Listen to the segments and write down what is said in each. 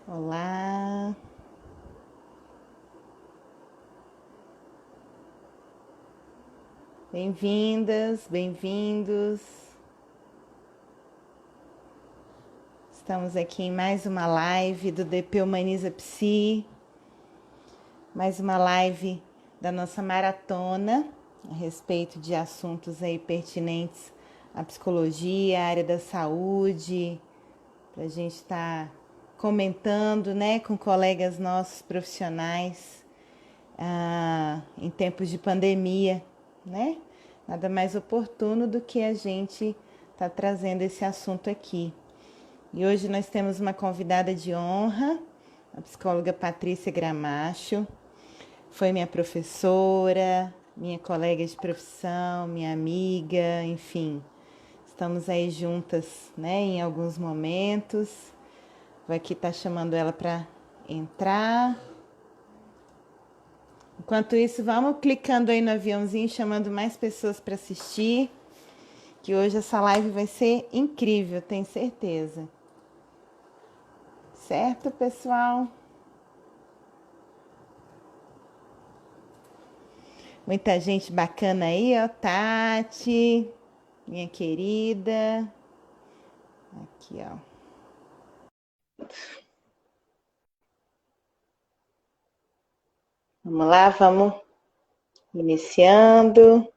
Olá, bem-vindas, bem-vindos. Estamos aqui em mais uma live do DP Humaniza Psi, mais uma live da nossa maratona a respeito de assuntos aí pertinentes à psicologia, à área da saúde, para a gente estar comentando, né, com colegas nossos profissionais em tempos de pandemia, né? Nada mais oportuno do que a gente estar trazendo esse assunto aqui. E hoje nós temos uma convidada de honra, a psicóloga Patrícia Gramacho. Foi minha professora, minha colega de profissão, minha amiga, enfim. Estamos aí juntas, né, em alguns momentos. Vou aqui estar chamando ela para entrar. Enquanto isso, vamos clicando aí no aviãozinho, chamando mais pessoas para assistir, que hoje essa live vai ser incrível, tenho certeza. Certo, pessoal? Muita gente bacana aí, ó. Tati, minha querida. Aqui, ó. Vamos lá, vamos iniciando.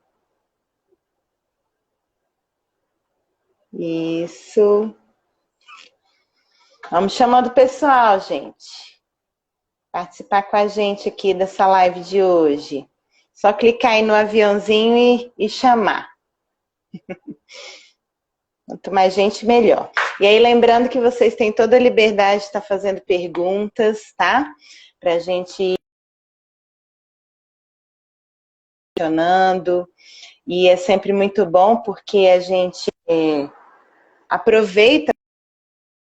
Isso. Vamos chamando o pessoal, gente. Participar com a gente aqui dessa live de hoje. Só clicar aí no aviãozinho e chamar. Quanto mais gente, melhor. E aí, lembrando que vocês têm toda a liberdade de estar fazendo perguntas, tá? Pra gente ir funcionando. E é sempre muito bom porque a gente aproveita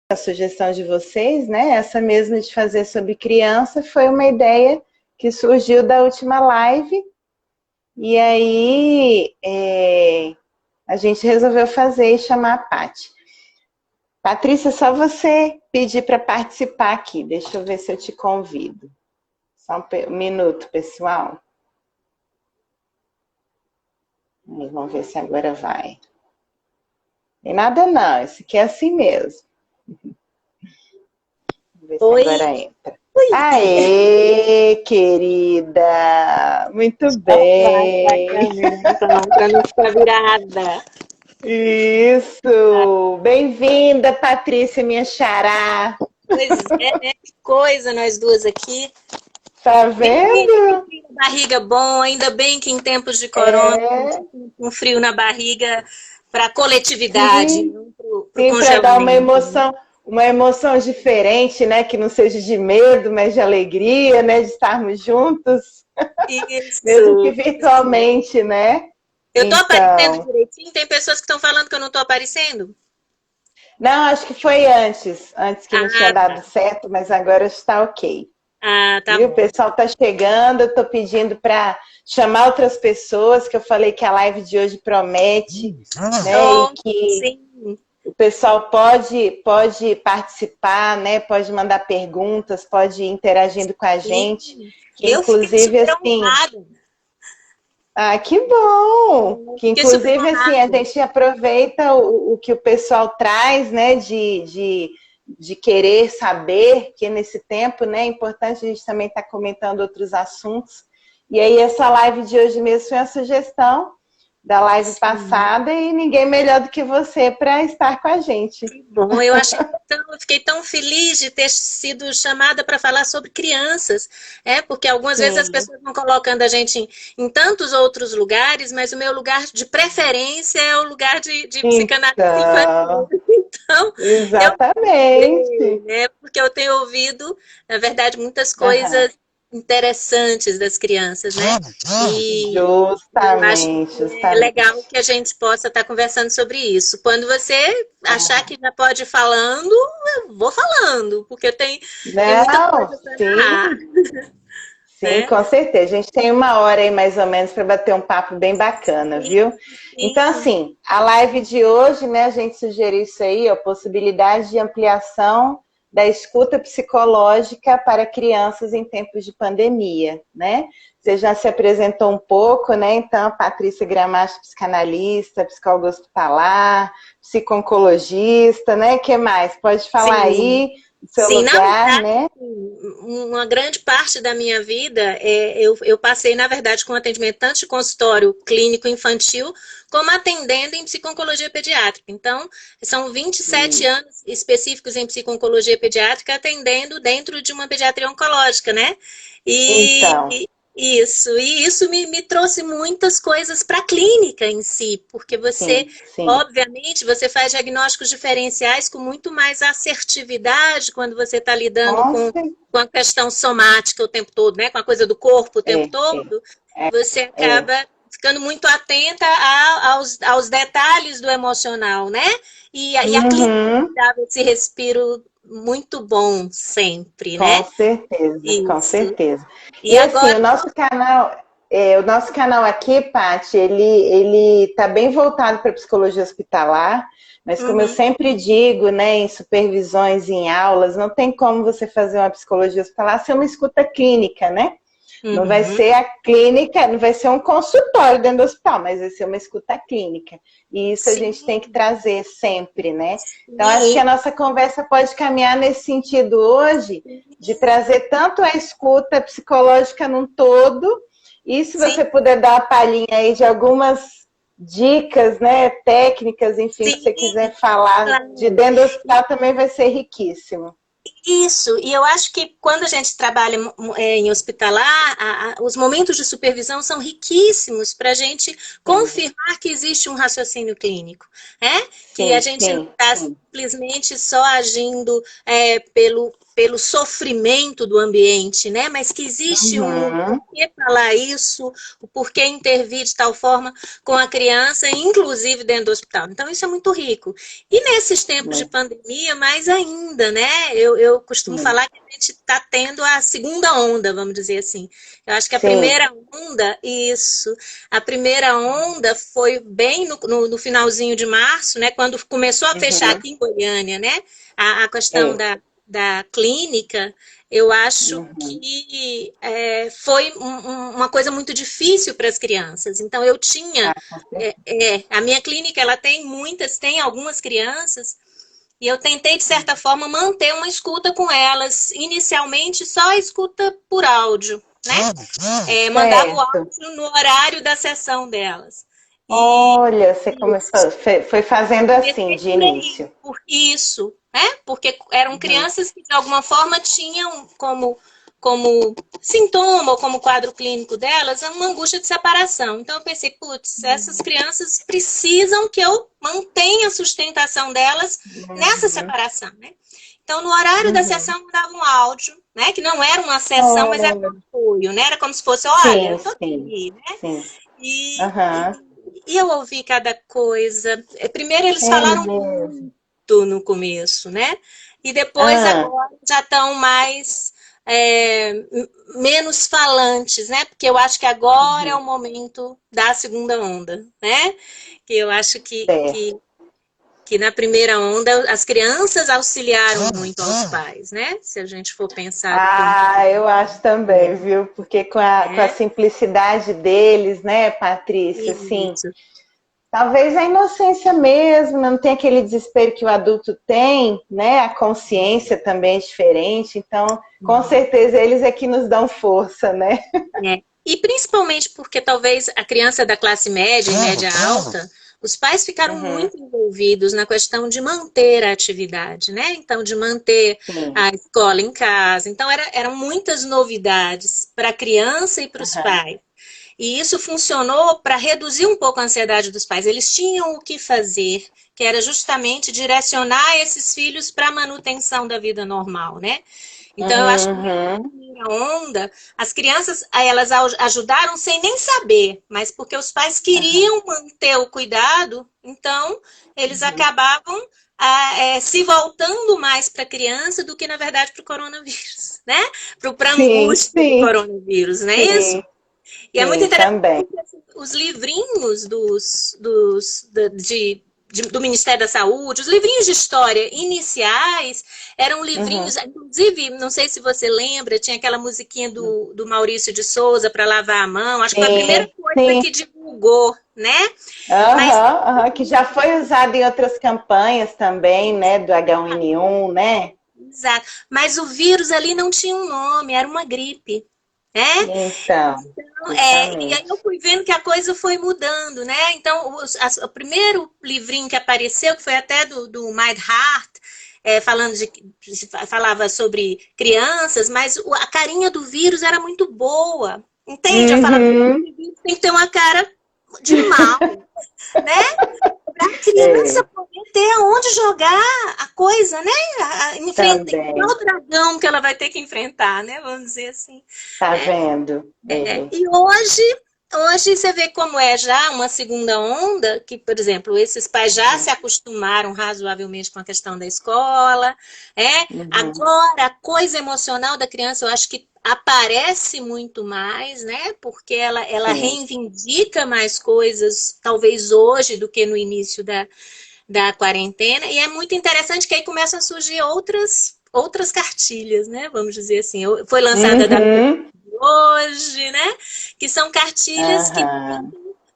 a sugestão de vocês, né? Essa mesma de fazer sobre criança foi uma ideia que surgiu da última live. E aí a gente resolveu fazer e chamar a Paty. Patrícia, só você pedir para participar aqui. Deixa eu ver se eu te convido. Só um minuto, pessoal. Vamos ver se agora vai. Tem nada não, isso aqui é assim mesmo. Vamos ver se Oi. agora entra. Oi. Aê, querida! Muito bem! Para não ficar virada. Isso! Bem-vinda, Patrícia, minha xará! Pois é, né? Que coisa, nós duas aqui. Tá Bem, vendo? barriga bom, ainda bem que em tempos de corona, um frio na barriga para coletividade, Sim, não para o sim, para dar congelamento. uma emoção diferente, né? Que não seja de medo, mas de alegria, né? De estarmos juntos, mesmo que Isso. virtualmente, né? Eu tô aparecendo Então, direitinho? Tem pessoas que estão falando que eu não tô aparecendo? não, acho que foi antes que não tinha Ah, dado tá. certo, mas agora está ok. Ah, tá Viu? O bom. pessoal está chegando, eu estou pedindo para chamar outras pessoas, que eu falei que a live de hoje promete, né? E Oh, que sim. o pessoal pode participar, né? Pode mandar perguntas, pode ir interagindo com a gente, Sim. que Eu fiquei inclusive super assim, honrada. que bom! Que Fiquei super inclusive assim, a honrada. gente aproveita o que o pessoal traz, né? De querer saber, que nesse tempo, né, é importante a gente também estar comentando outros assuntos. E aí essa live de hoje mesmo foi uma sugestão da live Sim, passada e ninguém melhor do que você para estar com a gente. que bom. Eu fiquei tão feliz de ter sido chamada para falar sobre crianças, porque algumas vezes as Sim, pessoas vão colocando a gente em tantos outros lugares, mas o meu lugar de preferência é o lugar de psicanálise infantil. então, Então, eu exatamente. porque eu tenho ouvido, na verdade, muitas Aham. coisas interessantes das crianças, né? E eu acho Justamente, que é legal justamente. que a gente possa estar conversando sobre isso. Quando você achar Aham. que já pode ir falando, eu vou falando, porque tem muita Não, coisa para narrar, sim, sim, né? com certeza. A gente tem uma hora aí mais ou menos para bater um papo bem bacana, Sim, viu? Então, sim. assim, a live de hoje, né, a gente sugeriu isso aí, a possibilidade de ampliação da escuta psicológica para crianças em tempos de pandemia, né? Você já se apresentou um pouco, né? Então, a Patrícia Gramacho, psicanalista, psicóloga hospitalar, psico-oncologista, né? O que mais? Pode falar aí do seu Sim, na lugar, verdade, né? uma grande parte da minha vida, eu passei, na verdade, com atendimento tanto de consultório clínico infantil, como atendendo em psico-oncologia pediátrica. Então, são 27 anos específicos em psico-oncologia pediátrica, atendendo dentro de uma pediatria oncológica, né? Então, E isso me trouxe muitas coisas para a clínica em si, porque você, sim. obviamente, você faz diagnósticos diferenciais com muito mais assertividade quando você está lidando com a questão somática o tempo todo, né? Com a coisa do corpo o tempo todo, você acaba ficando muito atenta aos detalhes do emocional, né? E a clínica dava esse respiro muito bom sempre, né? Com certeza, com Isso. certeza. E assim, agora... o nosso canal aqui, Paty, ele tá bem voltado para psicologia hospitalar, mas como eu sempre digo, né, em supervisões, em aulas, não tem como você fazer uma psicologia hospitalar sem uma escuta clínica, né? Não vai ser a clínica, não vai ser um consultório dentro do hospital, mas vai ser uma escuta clínica. E isso a gente tem que trazer sempre, né? Então, acho que a nossa conversa pode caminhar nesse sentido hoje, de trazer tanto a escuta psicológica num todo, e se você puder dar uma palhinha aí de algumas dicas, né, técnicas, enfim, que você quiser falar de dentro do hospital, também vai ser riquíssimo. Isso, e eu acho que quando a gente trabalha em hospitalar, os momentos de supervisão são riquíssimos para a gente confirmar que existe um raciocínio clínico, né? Que a gente não está simplesmente só agindo pelo sofrimento do ambiente, né? Mas que existe um porquê falar isso, o porquê intervir de tal forma com a criança, inclusive dentro do hospital. Então, isso é muito rico. E nesses tempos de pandemia, mais ainda, né? Eu costumo falar que a gente está tendo a segunda onda, vamos dizer assim. Eu acho que a primeira onda, a primeira onda foi bem no finalzinho de março, né? Quando começou a fechar aqui em Goiânia, né? A questão da clínica, eu acho que foi uma coisa muito difícil para as crianças. Então, eu tinha... a minha clínica, ela tem algumas crianças, e eu tentei, de certa forma, manter uma escuta com elas. Inicialmente, só a escuta por áudio, né? Mandava o áudio no horário da sessão delas. Olha, você começou, foi fazendo assim, de início. Isso, né? Porque eram crianças que, de alguma forma, tinham como sintoma ou como quadro clínico delas uma angústia de separação. Então, eu pensei, putz, essas crianças precisam que eu mantenha a sustentação delas nessa separação, né? Então, no horário da sessão, eu dava um áudio, né? Que não era uma sessão, mas era um apoio, né? Era como se fosse, olha, eu tô aqui, né? E eu ouvi cada coisa. Primeiro, eles falaram muito no começo, né? E depois, agora, já estão mais... menos falantes, né? Porque eu acho que agora é o momento da segunda onda, né? Que eu acho que na primeira onda as crianças auxiliaram muito aos pais, né? Se a gente for pensar... eu acho também, viu? Porque com a simplicidade deles, né, Patrícia, assim... Talvez a inocência mesmo, não tem aquele desespero que o adulto tem, né? A consciência também é diferente, então, com certeza, eles é que nos dão força, né? E principalmente porque talvez a criança da classe média e média alta, os pais ficaram muito envolvidos na questão de manter a atividade, né? Então, de manter a escola em casa. Então, eram muitas novidades para a criança e para os pais. E isso funcionou para reduzir um pouco a ansiedade dos pais. Eles tinham o que fazer, que era justamente direcionar esses filhos para a manutenção da vida normal, né? Então, eu acho que na primeira onda, as crianças, elas ajudaram sem nem saber, mas porque os pais queriam manter o cuidado, então, eles acabavam se voltando mais para a criança do que, na verdade, para o coronavírus, né? Para a angústia do coronavírus, não é isso? E é muito interessante porque os livrinhos de do Ministério da Saúde, os livrinhos de história iniciais eram livrinhos, inclusive, não sei se você lembra, tinha aquela musiquinha do Maurício de Souza para lavar a mão, acho que foi a primeira coisa que divulgou, né? Que já foi usado em outras campanhas também, né, do H1N1, né? Exato, mas o vírus ali não tinha um nome, era uma gripe. Então, e aí eu fui vendo que a coisa foi mudando, né? Então, o primeiro livrinho que apareceu, que foi até do Mind Heart, falava sobre crianças, mas a carinha do vírus era muito boa, entende? Eu falava, tem que ter uma cara de mal, né? Para a criança poder ter aonde jogar a coisa, né? Enfrentar o dragão que ela vai ter que enfrentar, né? Vamos dizer assim. Tá vendo? E hoje você vê como é já uma segunda onda, que, por exemplo, esses pais já se acostumaram razoavelmente com a questão da escola. Agora, a coisa emocional da criança, eu acho que aparece muito mais, né? Porque ela reivindica mais coisas, talvez hoje, do que no início da quarentena. E é muito interessante que aí começam a surgir outras cartilhas, né? Vamos dizer assim. Foi lançada hoje, né? Que são cartilhas que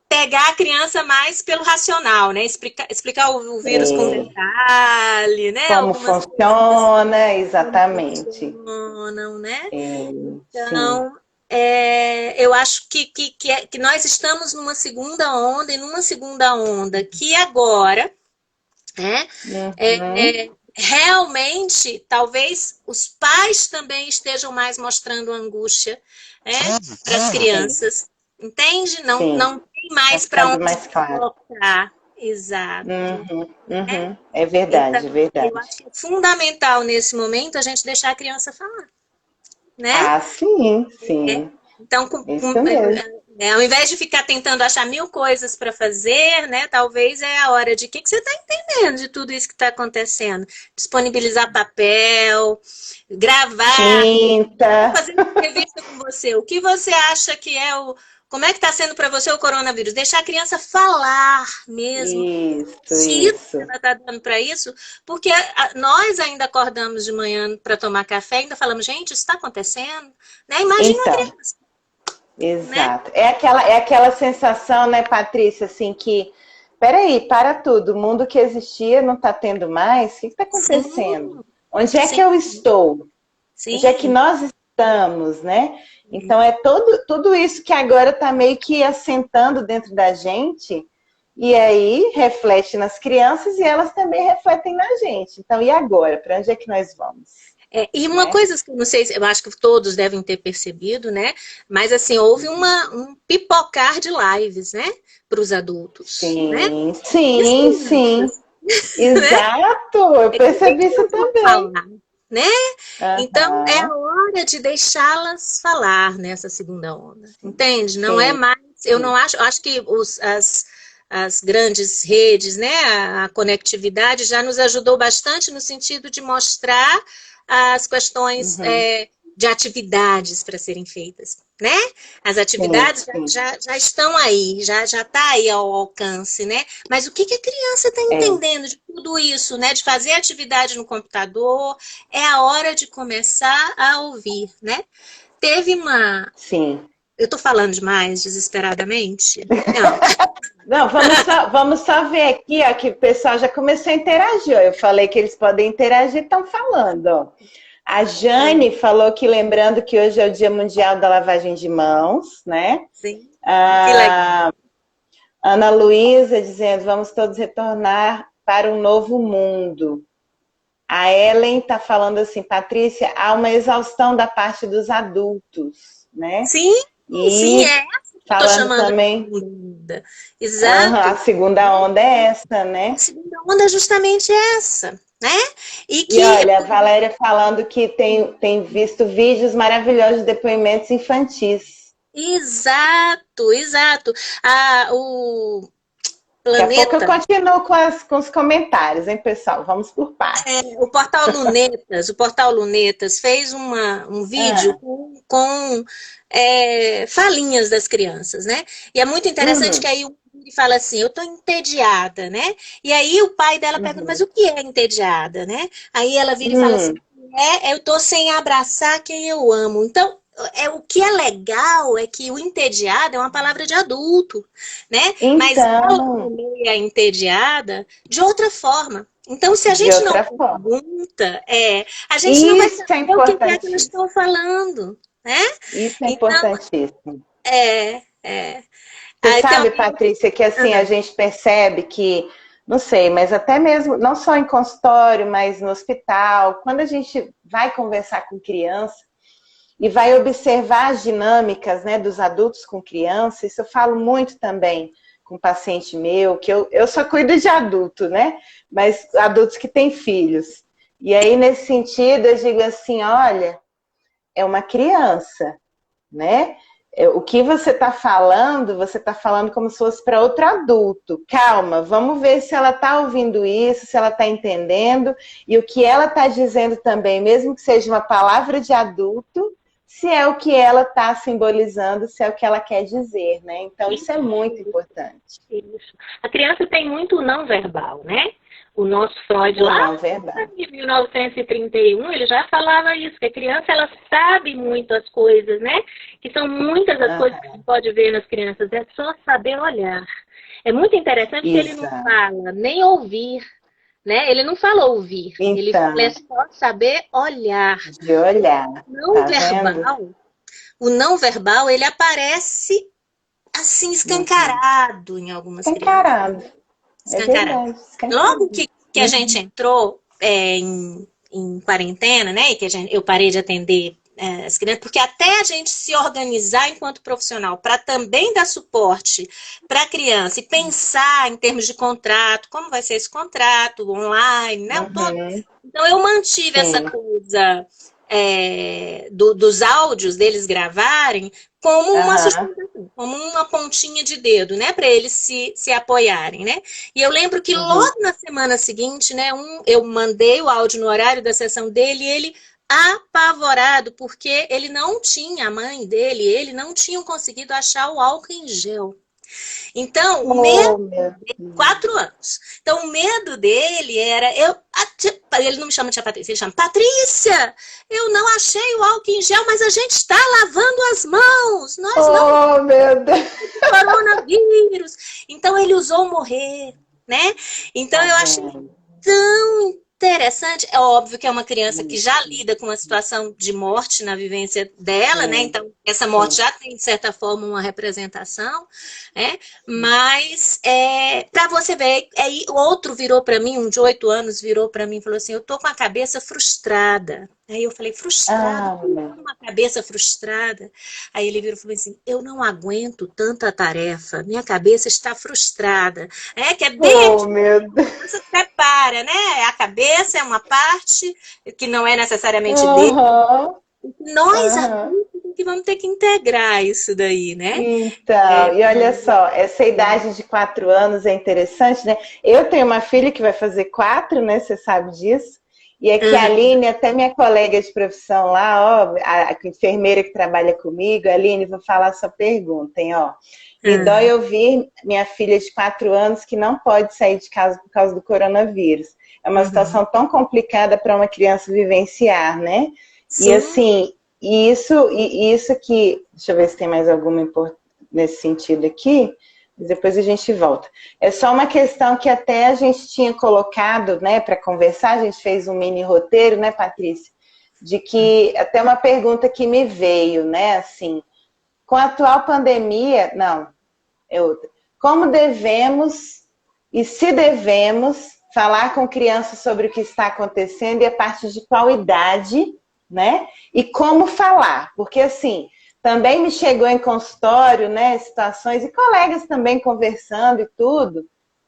pegar a criança mais pelo racional, né? Explicar o vírus com detalhe, né? Como funciona, exatamente. Como funcionam, né? Então, eu acho que nós estamos numa segunda onda, e numa segunda onda que agora, realmente, talvez os pais também estejam mais mostrando angústia, para as crianças, entende? Não tem mais para onde colocar. Exato. É verdade, então, é verdade. Eu acho que é fundamental nesse momento a gente deixar a criança falar, né? Sim. Então, ao invés de ficar tentando achar 1000 coisas para fazer, né? Talvez é a hora de o que você está entendendo de tudo isso que está acontecendo. Disponibilizar papel, gravar, fazer uma entrevista com você. O que você acha que é como é que está sendo para você o coronavírus? Deixar a criança falar mesmo. Isso. Ela está dando para isso, porque nós ainda acordamos de manhã para tomar café e ainda falamos, gente, isso está acontecendo? Né? Imagina a criança. Exato. Né? É aquela sensação, né, Patrícia, assim, que peraí, para tudo, o mundo que existia não está tendo mais? O que está acontecendo? Onde é que eu estou? Onde é que nós estamos, né? Então, é tudo isso que agora está meio que assentando dentro da gente, e aí reflete nas crianças e elas também refletem na gente. Então, e agora? Para onde é que nós vamos? E uma coisa que eu não sei, eu acho que todos devem ter percebido, né? Mas assim, houve um pipocar de lives, né? Para os adultos. Sim, né? sim. Exato, eu percebi isso também. Falar, né? Então, é a hora de deixá-las falar nessa segunda onda. Entende? Não é mais. Eu não acho que as grandes redes, né? A conectividade já nos ajudou bastante no sentido de mostrar as questões de atividades para serem feitas, né? As atividades já estão aí, já está aí ao alcance, né? Mas o que a criança está entendendo de tudo isso, né? De fazer atividade no computador, é a hora de começar a ouvir, né? Teve uma... Sim. Eu estou falando demais, desesperadamente? Não, vamos só ver aqui, ó, que o pessoal já começou a interagir. Eu falei que eles podem interagir, estão falando, ó. A Jane falou que, lembrando que hoje é o Dia Mundial da Lavagem de Mãos, né? Sim. Que legal. Ana Luísa dizendo, vamos todos retornar para um novo mundo. A Ellen está falando assim, Patrícia, há uma exaustão da parte dos adultos, né? Sim, sim, é. Falando também. Exato. A segunda onda é essa, né? A segunda onda é justamente essa, né? E olha, a Valéria falando que tem visto vídeos maravilhosos de depoimentos infantis. Exato. O Planeta... Daqui a pouco eu continuo com os comentários, hein, pessoal? Vamos por partes. O Portal Lunetas fez um vídeo com falinhas das crianças, né? E é muito interessante que aí e fala assim, eu tô entediada, né? E aí o pai dela pergunta, mas o que é entediada, né? Aí ela vira e fala assim, eu tô sem abraçar quem eu amo. Então, o que é legal é que o entediado é uma palavra de adulto, né? Mas ela Então, nomeia entediada de outra forma. Então, se a de gente não outra forma. pergunta, a gente não vai Isso é saber o que é que elas importantíssimo. estão falando, né? Isso é Então, importantíssimo. é. Você Aí tem sabe, alguém... Patrícia, que assim a gente percebe que, não sei, mas até mesmo, não só em consultório, mas no hospital, quando a gente vai conversar com criança e vai observar as dinâmicas, né, dos adultos com criança, isso eu falo muito também com paciente meu, que eu só cuido de adulto, né? Mas adultos que têm filhos. E aí, nesse sentido, eu digo assim, olha, é uma criança, né? O que você está falando como se fosse para outro adulto. Calma, vamos ver se ela está ouvindo isso, se ela está entendendo, e o que ela está dizendo também, mesmo que seja uma palavra de adulto, se é o que ela está simbolizando, se é o que ela quer dizer, né? Então, isso é muito importante. Isso. A criança tem muito não verbal, né? O nosso Freud O lá não verbal. em 1931, ele já falava isso, que a criança ela sabe muito as coisas, né? Que são muitas as coisas que se pode ver nas crianças, é só saber olhar. É muito interessante que ele não fala nem ouvir, né? Ele não fala ouvir, ele fala é só saber olhar. De olhar, Não verbal, o não verbal, ele aparece assim, escancarado em algumas crianças. Escancarado. Logo que a gente entrou em quarentena, né? E que eu parei de atender as crianças, porque até a gente se organizar enquanto profissional para também dar suporte para a criança e pensar em termos de contrato, como vai ser esse contrato online, né? Então eu mantive essa coisa dos áudios deles gravarem como uma sustentação, como uma pontinha de dedo, né, para eles se apoiarem, né? E eu lembro que logo na semana seguinte, né, eu mandei o áudio no horário da sessão dele e ele apavorado, porque ele não tinha, a mãe dele, ele não tinham conseguido achar o álcool em gel. Então, o medo dele, 4 anos. Então, o medo dele era... ele não me chama de tia Patrícia, ele chama Patrícia, eu não achei o álcool em gel, mas a gente está lavando as mãos. Nós não. Oh, meu Deus! Coronavírus. Então, ele usou morrer, né? Então, eu achei tão interessante. É óbvio que é uma criança que já lida com uma situação de morte na vivência dela, né? Então, essa morte já tem, de certa forma, uma representação, né? Mas, para você ver, aí o outro virou para mim, um de 8 anos, virou para mim e falou assim, eu tô com a cabeça frustrada. Aí eu falei, frustrada? Uma cabeça frustrada? Aí ele virou e falou assim, eu não aguento tanta tarefa, minha cabeça está frustrada. Que é bem... meu Deus! Você separa, né? A cabeça é uma parte que não é necessariamente dele. Nós adultos que vamos ter que integrar isso daí, né? Então, e olha só, essa idade de 4 anos é interessante, né? Eu tenho uma filha que vai fazer 4, né? Você sabe disso. E aqui a Aline, até minha colega de profissão lá, ó, a enfermeira que trabalha comigo, Aline, vou falar a sua pergunta, hein, ó. Me dói ouvir minha filha de 4 anos que não pode sair de casa por causa do coronavírus. É uma situação tão complicada para uma criança vivenciar, né? Sim. E assim, isso que... Deixa eu ver se tem mais alguma nesse sentido aqui. Depois a gente volta. É só uma questão que até a gente tinha colocado, né, para conversar, a gente fez um mini roteiro, né, Patrícia? De que, até uma pergunta que me veio, né, assim, com a atual pandemia, como devemos, e se devemos, falar com crianças sobre o que está acontecendo e a partir de qual idade, né, e como falar, porque assim... Também me chegou em consultório, né, situações, e colegas também conversando e tudo,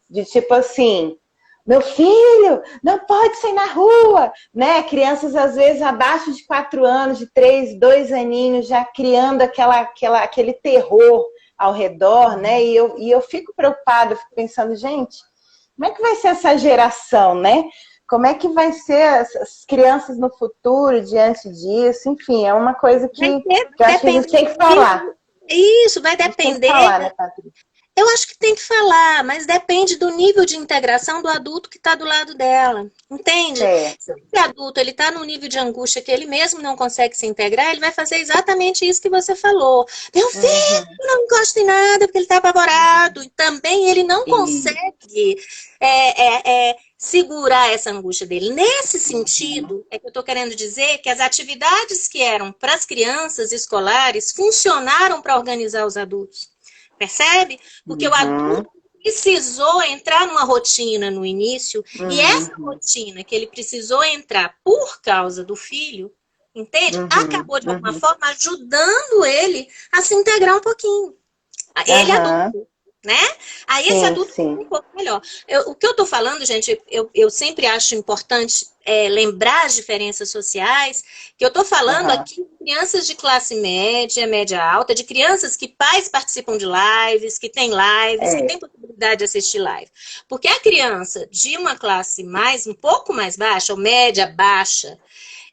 de tipo assim, meu filho não pode sair na rua, né? Crianças às vezes abaixo de 4 anos, de 3, 2 aninhos, já criando aquele terror ao redor, né? E eu fico preocupada, fico pensando, gente, como é que vai ser essa geração, né? Como é que vai ser as crianças no futuro diante disso? Enfim, é uma coisa que eu acho que a gente tem que falar. Isso, vai depender. Falar, né, Patrícia? Eu acho que tem que falar, mas depende do nível de integração do adulto que está do lado dela, entende? Se Certo. esse adulto ele está num nível de angústia que ele mesmo não consegue se integrar, ele vai fazer exatamente isso que você falou. Meu filho Uhum. não encosta em nada porque ele está apavorado. E também ele não E, consegue segurar essa angústia dele. Nesse sentido, é que eu estou querendo dizer que as atividades que eram para as crianças escolares funcionaram para organizar os adultos. Percebe? Porque o uhum. adulto precisou entrar numa rotina no início, e essa Uhum. rotina que ele precisou entrar por causa do filho, entende? Uhum. Acabou de alguma Uhum. forma ajudando ele a se integrar um pouquinho. Ele é Aham. adulto, né? Aí esse Sim, adulto sim. fica um pouco melhor. O que eu estou falando, gente, eu sempre acho importante lembrar as diferenças sociais, que eu estou falando Aham. aqui de crianças de classe média, média alta, de crianças que pais participam de lives, que É. têm possibilidade de assistir live. Porque a criança de uma classe um pouco mais baixa, ou média baixa,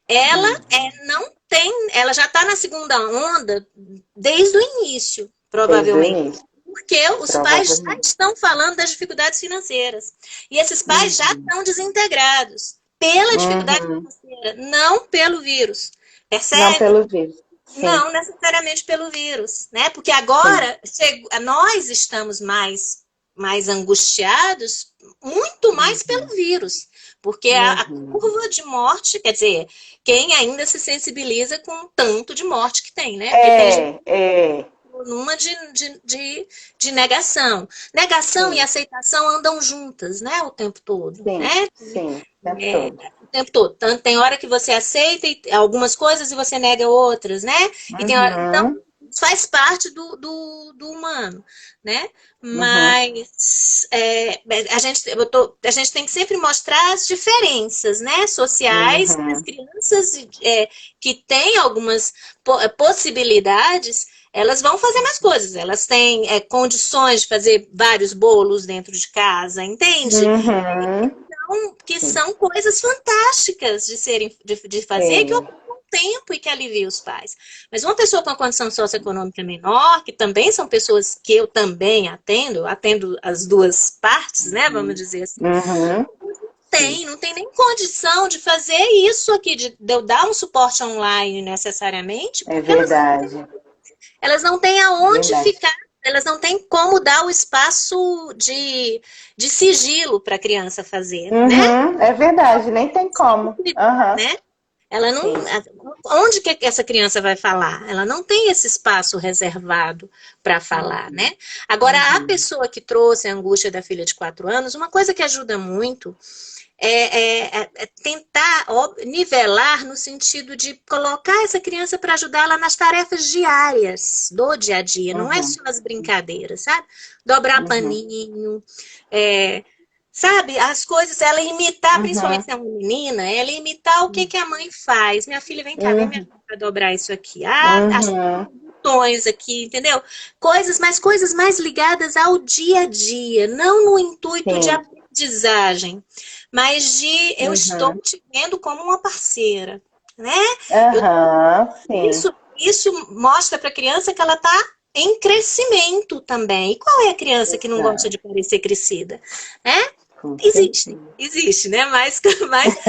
ela Uhum. não tem, ela já está na segunda onda desde o início, Desde o provavelmente. início, Porque os pais já provavelmente. estão falando das dificuldades financeiras. E esses pais já Uhum. estão desintegrados pela dificuldade Uhum. financeira, não pelo vírus. Não Percebe? pelo vírus. Sim, Não necessariamente pelo vírus, né? Porque sim. agora nós estamos mais angustiados, muito mais pelo Uhum. vírus. Porque a Uhum. curva de morte, quer dizer, quem ainda se sensibiliza com o tanto de morte que tem, né? Porque tem gente É, é. numa de negação. Negação e Sim, aceitação andam juntas, né? O tempo todo, sim, né? sim. O tempo É, todo. o tempo todo. Tanto tem hora que você aceita algumas coisas e você nega outras, né? E tem hora, então, Uhum. faz parte do humano, né? Uhum. Mas a gente tem que sempre mostrar as diferenças, né? Sociais, que as Uhum. crianças que têm algumas possibilidades, elas vão fazer mais coisas, elas têm condições de fazer vários bolos dentro de casa, entende? Uhum. Que Sim. são coisas fantásticas de fazer, que Sim. ocupam tempo e que aliviam os pais. Mas uma pessoa com a condição socioeconômica menor, que também são pessoas que eu também atendo, eu atendo as duas partes, né? Vamos Uhum. dizer assim. Uhum. Sim. Não tem nem condição de fazer isso aqui, de eu dar um suporte online necessariamente, É porque verdade. elas não têm aonde Verdade. ficar, elas não têm como dar o espaço de sigilo para a criança fazer, né? Uhum. É verdade. Nem tem como. Aham. Né? Ela não. Sim. Onde que essa criança vai falar? Ela não tem esse espaço reservado para falar, né? Uhum. Agora, a Uhum. pessoa que trouxe a angústia da filha de 4 anos, uma coisa que ajuda muito é tentar nivelar no sentido de colocar essa criança para ajudá-la nas tarefas diárias do dia a dia, não é Uhum. só as brincadeiras, sabe? Dobrar Uhum. paninho, é, sabe? As coisas, ela imitar, principalmente Uhum. se é uma menina, ela imitar o que, que a mãe faz. Minha filha, vem cá, vem me Uhum. ajudar a dobrar isso aqui. Ah, as Uhum. botões aqui, entendeu? Coisas mais ligadas ao dia a dia, não no intuito de Sim. aprendizagem, mas de eu estou Uhum. te vendo como uma parceira, né? Eu, Aham. Sim. isso mostra para a criança que ela está em crescimento também. E qual é a criança que não gosta Exato. de parecer crescida? Né? Com certeza. Existe, né? Mas mas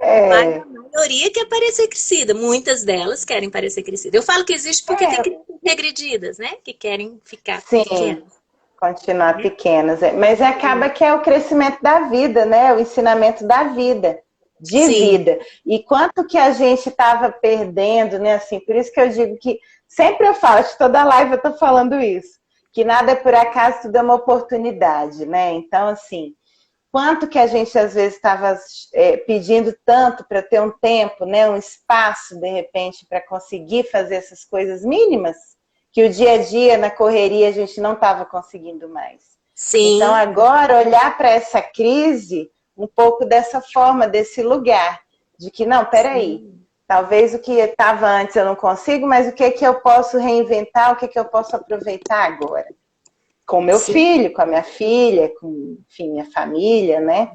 É. a maioria quer parecer crescida. Muitas delas querem parecer crescida. Eu falo que existe porque tem É. crianças regredidas, né? Que querem ficar Sim. pequenas, Continuar né? pequenas. Mas acaba que é o crescimento da vida, né? O ensinamento da vida, de Sim, vida. E quanto que a gente estava perdendo, né? Assim, por isso que eu digo que sempre eu falo, acho que toda live eu estou falando isso, que nada é por acaso, tudo é uma oportunidade, né? Então, assim, quanto que a gente às vezes estava pedindo tanto para ter um tempo, né? Um espaço, de repente, para conseguir fazer essas coisas mínimas que o dia a dia, na correria, a gente não estava conseguindo mais. Então, sim, agora, olhar para essa crise um pouco dessa forma, desse lugar, de que, não, peraí, sim, talvez o que estava antes eu não consigo, mas o que é que eu posso reinventar, o que é que eu posso aproveitar agora? Com meu sim. filho, com a minha filha, com, enfim, minha família, né?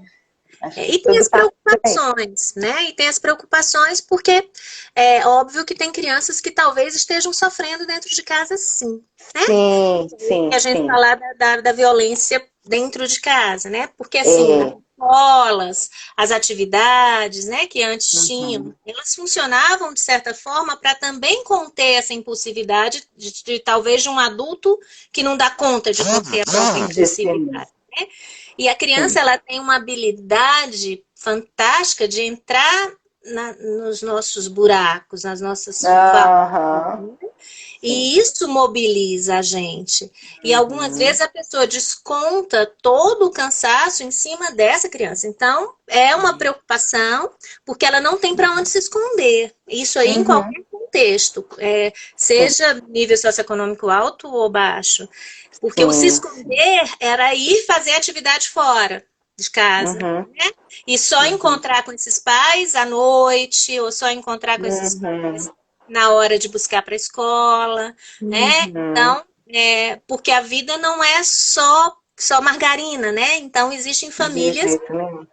Acho que E tem tudo as passa por aí. preocupações, né? E tem as preocupações porque é óbvio que tem crianças que talvez estejam sofrendo dentro de casa, sim, né? Sim, Que sim, a gente sim. falar da violência dentro de casa, né? Porque assim, as É. escolas, as atividades, né, que antes tinham, Uhum. elas funcionavam de certa forma para também conter essa impulsividade talvez de um adulto que não dá conta de conter a própria De si. impulsividade, né? E a criança Sim. ela tem uma habilidade fantástica de entrar nos nossos buracos, nas nossas Aham. Sim. e isso mobiliza a gente. E algumas Uhum. vezes a pessoa desconta todo o cansaço em cima dessa criança. Então, é uma preocupação, porque ela não tem para onde se esconder. Isso aí em Uhum. qualquer contexto, Sim. seja nível socioeconômico alto ou baixo. Porque o se Sim, sim. esconder era ir fazer atividade fora de casa. Uhum. Né? E só Uhum. encontrar com esses pais à noite, ou só encontrar com esses pais Uhum. na hora de buscar para a escola, né? Uhum. Então, porque a vida não é só margarina, né? Então, De jeito nenhum.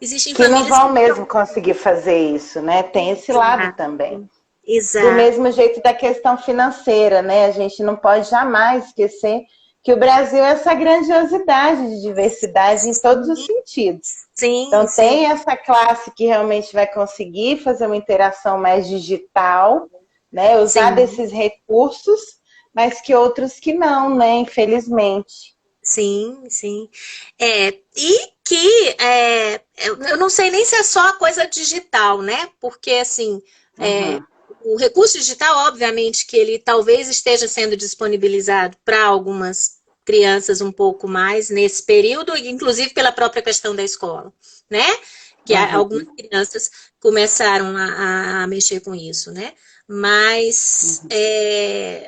existem Que não famílias que vão mesmo conseguir fazer isso, né? Tem esse lado exato, também. Do exato, mesmo jeito da questão financeira, né? A gente não pode jamais esquecer que o Brasil é essa grandiosidade de diversidade em todos os sentidos. sim, Então, sim, tem essa classe que realmente vai conseguir fazer uma interação mais digital, né? Usar sim, desses recursos, mas que outros que não, né? Infelizmente. sim, sim. E que eu não sei nem se é só a coisa digital, né? Porque assim, é, Uhum. o recurso digital, obviamente, que ele talvez esteja sendo disponibilizado para algumas crianças um pouco mais nesse período, inclusive pela própria questão da escola, né? Que algumas Uhum. crianças começaram a mexer com isso, né? Mas Uhum.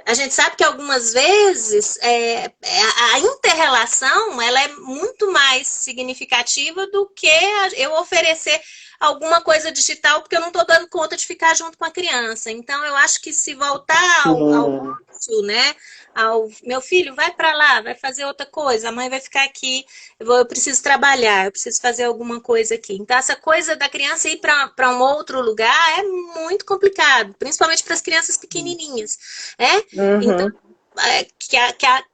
a gente sabe que algumas vezes a inter-relação ela é muito mais significativa do que eu oferecer alguma coisa digital, porque eu não estou dando conta de ficar junto com a criança. Então, eu acho que se voltar ao Sim. ócio, né? Ao meu filho, vai para lá, vai fazer outra coisa, a mãe vai ficar aqui, eu preciso trabalhar, eu preciso fazer alguma coisa aqui. Então, essa coisa da criança ir para um outro lugar é muito complicado, principalmente para as crianças pequenininhas. Então, Uhum.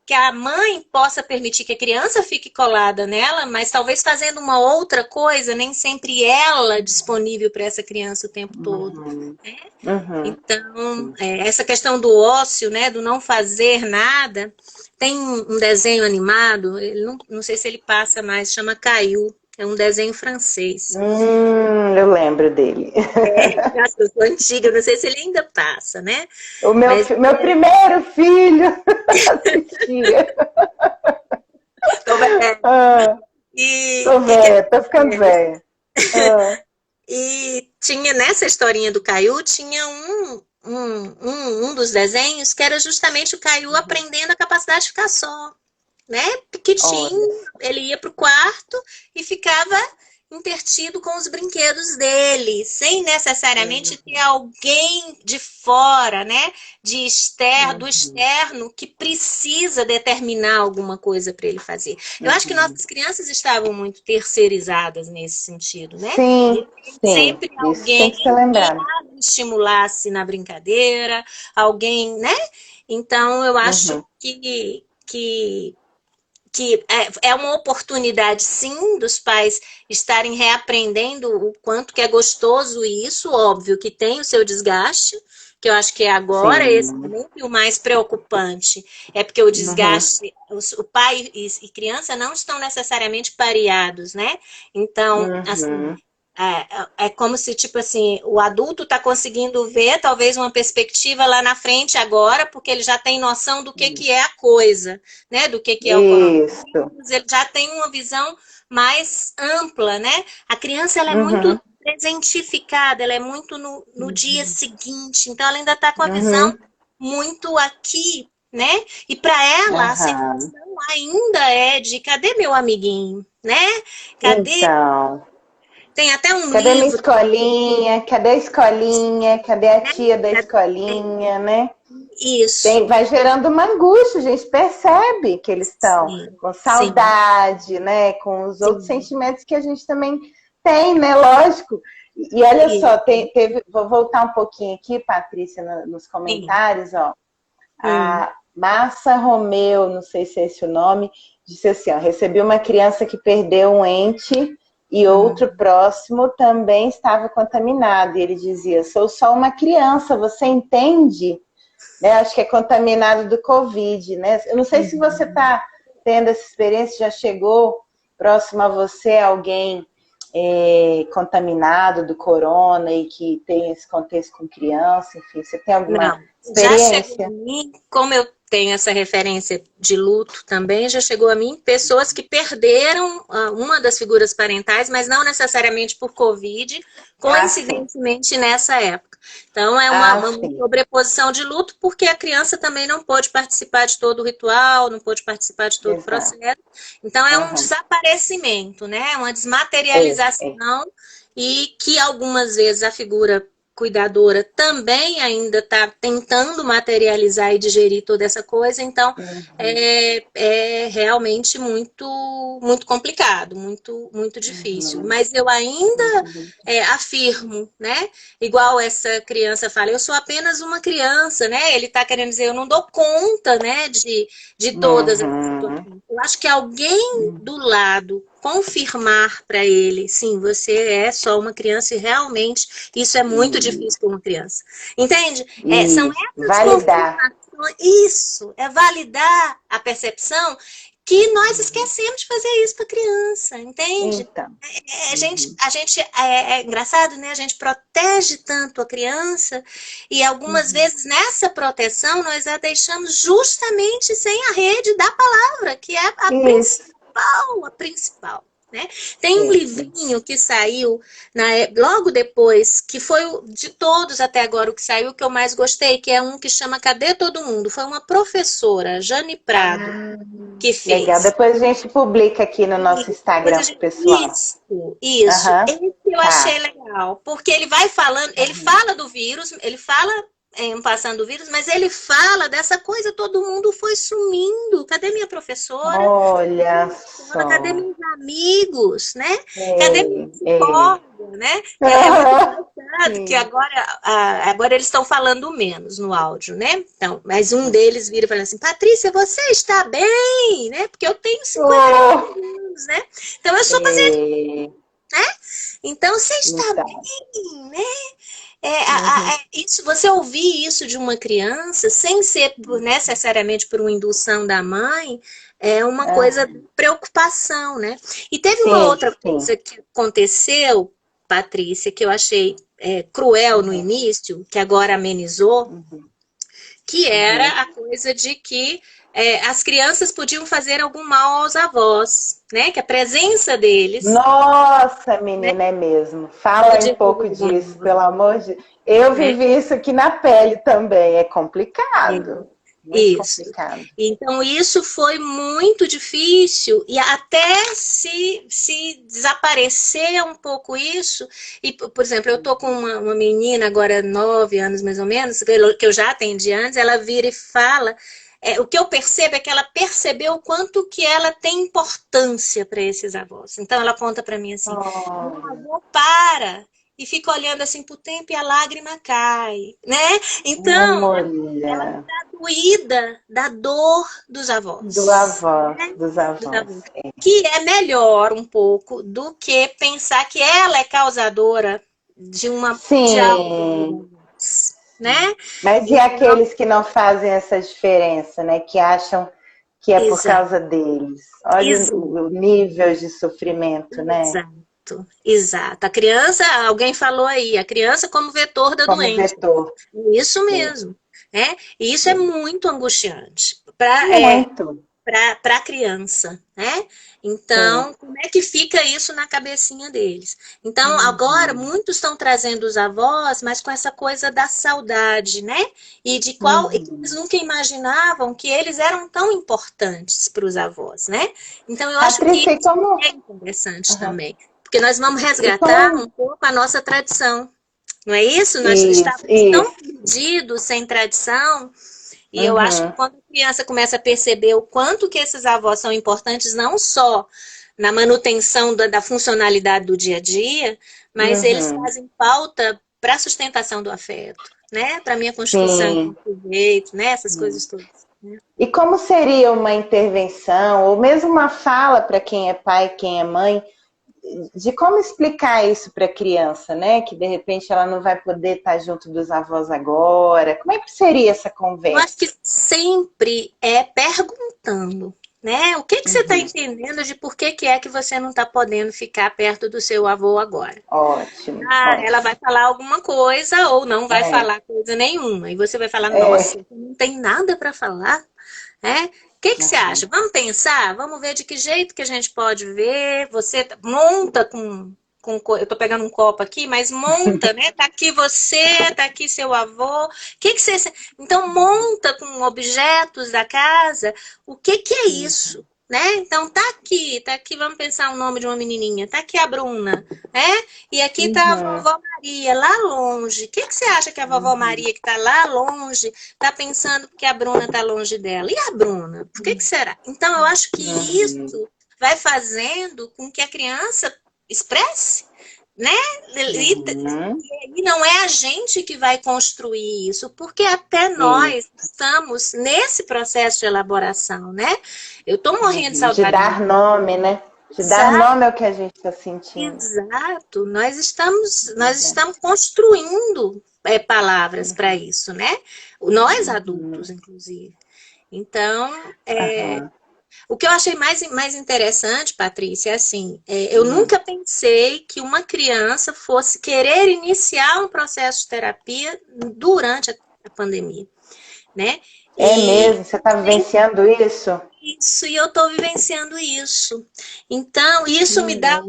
que a mãe possa permitir que a criança fique colada nela, mas talvez fazendo uma outra coisa, nem sempre ela disponível para essa criança o tempo todo. Uhum. Uhum. Então, Sim. essa questão do ócio, né, do não fazer nada, tem um desenho animado, ele não sei se ele passa mais, chama Caillou, é um desenho francês. Eu lembro dele. Nossa, eu sou antiga, não sei se ele ainda passa, né? O meu, Mas meu primeiro filho assistia. Ah, e, tô e, que- velha, tô ficando velha. Ah, e tinha nessa historinha do Caillou, tinha um dos desenhos que era justamente o Caillou aprendendo a capacidade de ficar só, né? Pequitinho, olha. ele ia pro quarto e ficava intertido com os brinquedos dele, sem necessariamente ter alguém de fora, né? Do Uhum, externo que precisa determinar alguma coisa para ele fazer. Eu acho que uhum. nossas crianças estavam muito terceirizadas nesse sentido, né? Sim, sim. Sempre Isso tem alguém que ser lembrado. estimulasse na brincadeira, alguém, né? Então eu acho Uhum, que é uma oportunidade, sim, dos pais estarem reaprendendo o quanto que é gostoso isso, óbvio que tem o seu desgaste, que eu acho que é agora esse sim. momento, e o mais preocupante é porque o Uhum, desgaste, o pai e criança não estão necessariamente pareados, né? Então, assim, uhum. é como se, tipo assim, o adulto está conseguindo ver talvez uma perspectiva lá na frente agora, porque ele já tem noção do que é a coisa, né? Do que é o coronavírus, Isso. ele já tem uma visão mais ampla, né? A criança, ela é muito Uhum, presentificada, ela é muito no dia seguinte, então ela ainda está com a visão uhum. muito aqui, né? E para ela, a Aham. sensação ainda é de cadê meu amiguinho, né? Cadê Então, tem até um cadê minha livro, escolinha? Cadê a escolinha? Cadê a né? tia da escolinha, né? Isso. Vai gerando uma angústia, a gente percebe que eles estão com saudade, né? Com os outros sentimentos que a gente também tem, né? Lógico. E olha só, vou voltar um pouquinho aqui, Patrícia, nos comentários, ó. A Massa Romeu, não sei se é esse o nome, disse assim, ó, recebi uma criança que perdeu um ente e outro próximo também estava contaminado. E ele dizia, sou só uma criança, você entende? Né? Acho que é contaminado do Covid, né? Eu não sei se você está tendo essa experiência, já chegou próximo a você alguém contaminado do corona e que tem esse contexto com criança, enfim, você tem alguma experiência? Já chegou a mim, como eu tenho essa referência de luto também, já chegou a mim pessoas que perderam uma das figuras parentais, mas não necessariamente por Covid, coincidentemente nessa época. Então é uma sobreposição de luto, porque a criança também não pôde participar de todo o ritual, não pôde participar de todo o processo. Então é um desaparecimento, né? Uma desmaterialização e que algumas vezes a figura cuidadora também ainda está tentando materializar e digerir toda essa coisa, então é realmente muito complicado, muito difícil. Mas eu ainda afirmo, né? Igual essa criança fala, eu sou apenas uma criança, né? Ele está querendo dizer, eu não dou conta, né, de todas as situações. Eu acho que alguém do lado confirmar para ele, sim, você é só uma criança e realmente isso é muito difícil para uma criança. Entende? São essas validar. Isso, é validar a percepção que nós esquecemos de fazer isso para a criança, entende? Então. A gente é engraçado, né? A gente protege tanto a criança e algumas vezes nessa proteção nós a deixamos justamente sem a rede da palavra, que é a principal. Né? Tem um livrinho que saiu logo depois, que foi de todos até agora o que saiu, que eu mais gostei, que é um que chama Cadê Todo Mundo? Foi uma professora, Jane Prado, que fez. Legal, depois a gente publica aqui no nosso Instagram pessoal. Isso. Esse eu achei legal, porque ele vai falando, ele fala do vírus, ele fala passando o vírus, mas ele fala dessa coisa, todo mundo foi sumindo. Cadê minha professora? Olha só. Cadê meus amigos, né? Cadê minha psicóloga, né? É muito engraçado que agora eles estão falando menos no áudio, né? Então, mas um deles vira e fala assim, Patrícia, você está bem, né? Porque eu tenho 50 anos, né? Então eu sou paciente, né? Então você está bem, né? Isso, você ouvir isso de uma criança, sem ser necessariamente por uma indução da mãe, é uma coisa de preocupação, né? E teve uma outra coisa que aconteceu, Patrícia, que eu achei cruel no início, que agora amenizou, que era a coisa de que as crianças podiam fazer algum mal aos avós, né? Que a presença deles... Nossa, menina, é mesmo. Fala um pouco disso, pelo amor de Deus. Eu vivi isso aqui na pele também, é complicado. Muito complicado. Então, isso foi muito difícil, e até se desaparecer um pouco isso, e, por exemplo, eu tô com uma menina agora, 9 anos mais ou menos, que eu já atendi antes, ela vira e fala... o que eu percebo é que ela percebeu o quanto que ela tem importância para esses avós. Então, ela conta para mim assim, o avô para e fica olhando assim pro tempo e a lágrima cai, né? Então, ela está doída da dor dos avós. Dos avós. Que é melhor um pouco do que pensar que ela é causadora de uma... Né? Mas e aqueles que não fazem essa diferença, né? Que acham que é por causa deles. Olha o nível de sofrimento, né? Exato. A criança, alguém falou aí, a criança como vetor da doença. Vetor. Isso mesmo. Né? E isso é muito angustiante para a criança, né? Então, como é que fica isso na cabecinha deles? Então, agora, muitos estão trazendo os avós, mas com essa coisa da saudade, né? E de e que eles nunca imaginavam que eles eram tão importantes para os avós, né? Então, eu acho que isso é interessante também. Porque nós vamos resgatar um pouco a nossa tradição. Não é isso? Nós estávamos tão perdidos, sem tradição... E eu acho que quando a criança começa a perceber o quanto que esses avós são importantes, não só na manutenção da funcionalidade do dia a dia, mas eles fazem falta para a sustentação do afeto, né? Para a minha construção Sim. de jeito, né? Essas coisas todas. Né? E como seria uma intervenção, ou mesmo uma fala para quem é pai, quem é mãe, de como explicar isso para a criança, né? Que de repente ela não vai poder estar junto dos avós agora. Como é que seria essa Eu acho conversa? que sempre é perguntando, né? O que você está entendendo de por que é que você não está podendo ficar perto do seu avô agora? Ótimo, Ela vai ótimo. falar alguma coisa ou não vai falar coisa nenhuma. E você vai falar, nossa, não tem nada para falar, né? O que você acha? Vamos pensar? Vamos ver de que jeito que a gente pode ver. Você monta eu tô pegando um copo aqui, mas monta, né? Tá aqui você, tá aqui seu avô. Que você... Então, monta com objetos da casa. O que é isso? Né? Então, tá aqui, vamos pensar o nome de uma menininha. Tá aqui a Bruna, né? E aqui tá a vovó Maria, lá longe. O que você acha que a vovó Maria, que tá lá longe, tá pensando que a Bruna tá longe dela? E a Bruna? Por que será? Então, eu acho que isso vai fazendo com que a criança expresse, né? E não é a gente que vai construir isso, porque até nós estamos nesse processo de elaboração, né? Eu tô morrendo de saudade. De dar nome, né? De dar nome ao que a gente está sentindo. Exato. Nós estamos construindo palavras para isso, né? Nós adultos, inclusive. Então, o que eu achei mais interessante, Patrícia, é assim, eu nunca pensei que uma criança fosse querer iniciar um processo de terapia durante a pandemia, né? Mesmo? Você está vivenciando isso? Isso, e eu estou vivenciando isso. Então, isso me dá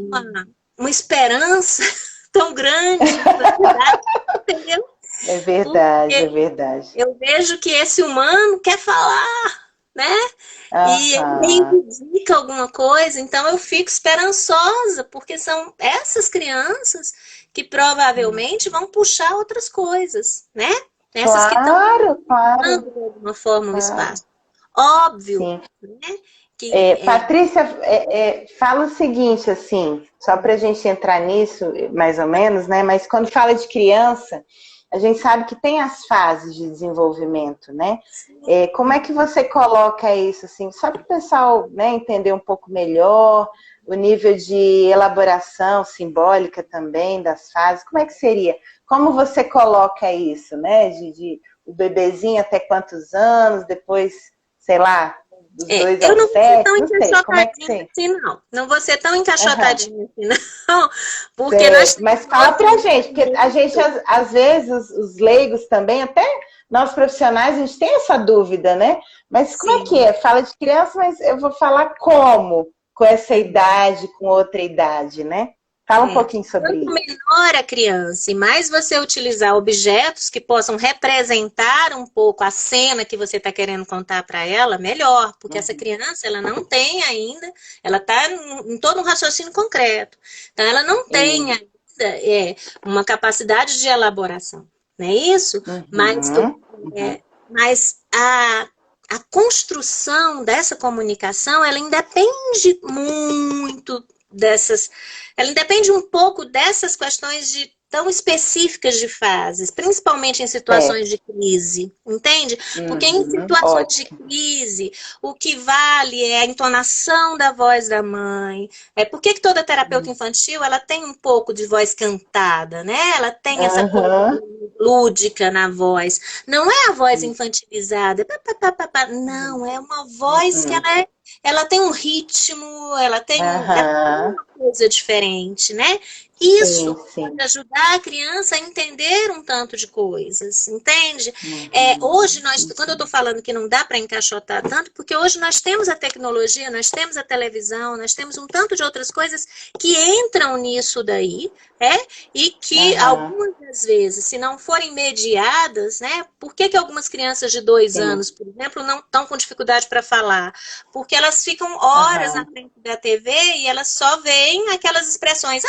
uma esperança tão grande, entendeu? É verdade, Porque é verdade. eu vejo que esse humano quer falar, né? E ele reivindica alguma coisa, então eu fico esperançosa, porque são essas crianças que provavelmente vão puxar outras coisas, né? Essas que estão ocupando de alguma forma o espaço. Óbvio, né? Patrícia, fala o seguinte, assim, só para a gente entrar nisso, mais ou menos, né? Mas quando fala de criança, a gente sabe que tem as fases de desenvolvimento, né? Como é que você coloca isso, assim, só para o pessoal, né, entender um pouco melhor o nível de elaboração simbólica também das fases, como é que seria? Como você coloca isso, né? O bebezinho até quantos anos, depois, sei lá, dos 2 aos 7, não sei, como é que você... assim, não. Não vou ser tão encaixotadinha assim, não. Porque mas fala pra gente, porque a gente, às vezes, os leigos também, até nós profissionais, a gente tem essa dúvida, né? Mas como é que é? Fala de criança, mas eu vou falar como? Com essa idade, com outra idade, né? Fala um pouquinho sobre isso. Quanto menor a criança e mais você utilizar objetos que possam representar um pouco a cena que você está querendo contar para ela, melhor. Porque essa criança, ela não tem ainda, ela está em todo um raciocínio concreto. Então, ela não tem ainda uma capacidade de elaboração. Não é isso? Mas a construção dessa comunicação, ela independe muito ela independe um pouco dessas questões tão específicas de fases, principalmente em situações de crise, entende? Porque em situações de crise, o que vale é a entonação da voz da mãe. Por que toda terapeuta infantil, ela tem um pouco de voz cantada, né? Ela tem essa coisa lúdica na voz. Não é a voz infantilizada, não, é uma voz que ela tem um ritmo, ela tem uma coisa diferente, né? Isso pode ajudar a criança a entender um tanto de coisas, entende? Hoje, quando eu estou falando que não dá para encaixotar tanto, porque hoje nós temos a tecnologia, nós temos a televisão, nós temos um tanto de outras coisas que entram nisso daí, e que algumas das vezes, se não forem mediadas, né? Por que algumas crianças de 2 anos, por exemplo, não estão com dificuldade para falar? Porque elas ficam horas na frente da TV e elas só veem aquelas expressões,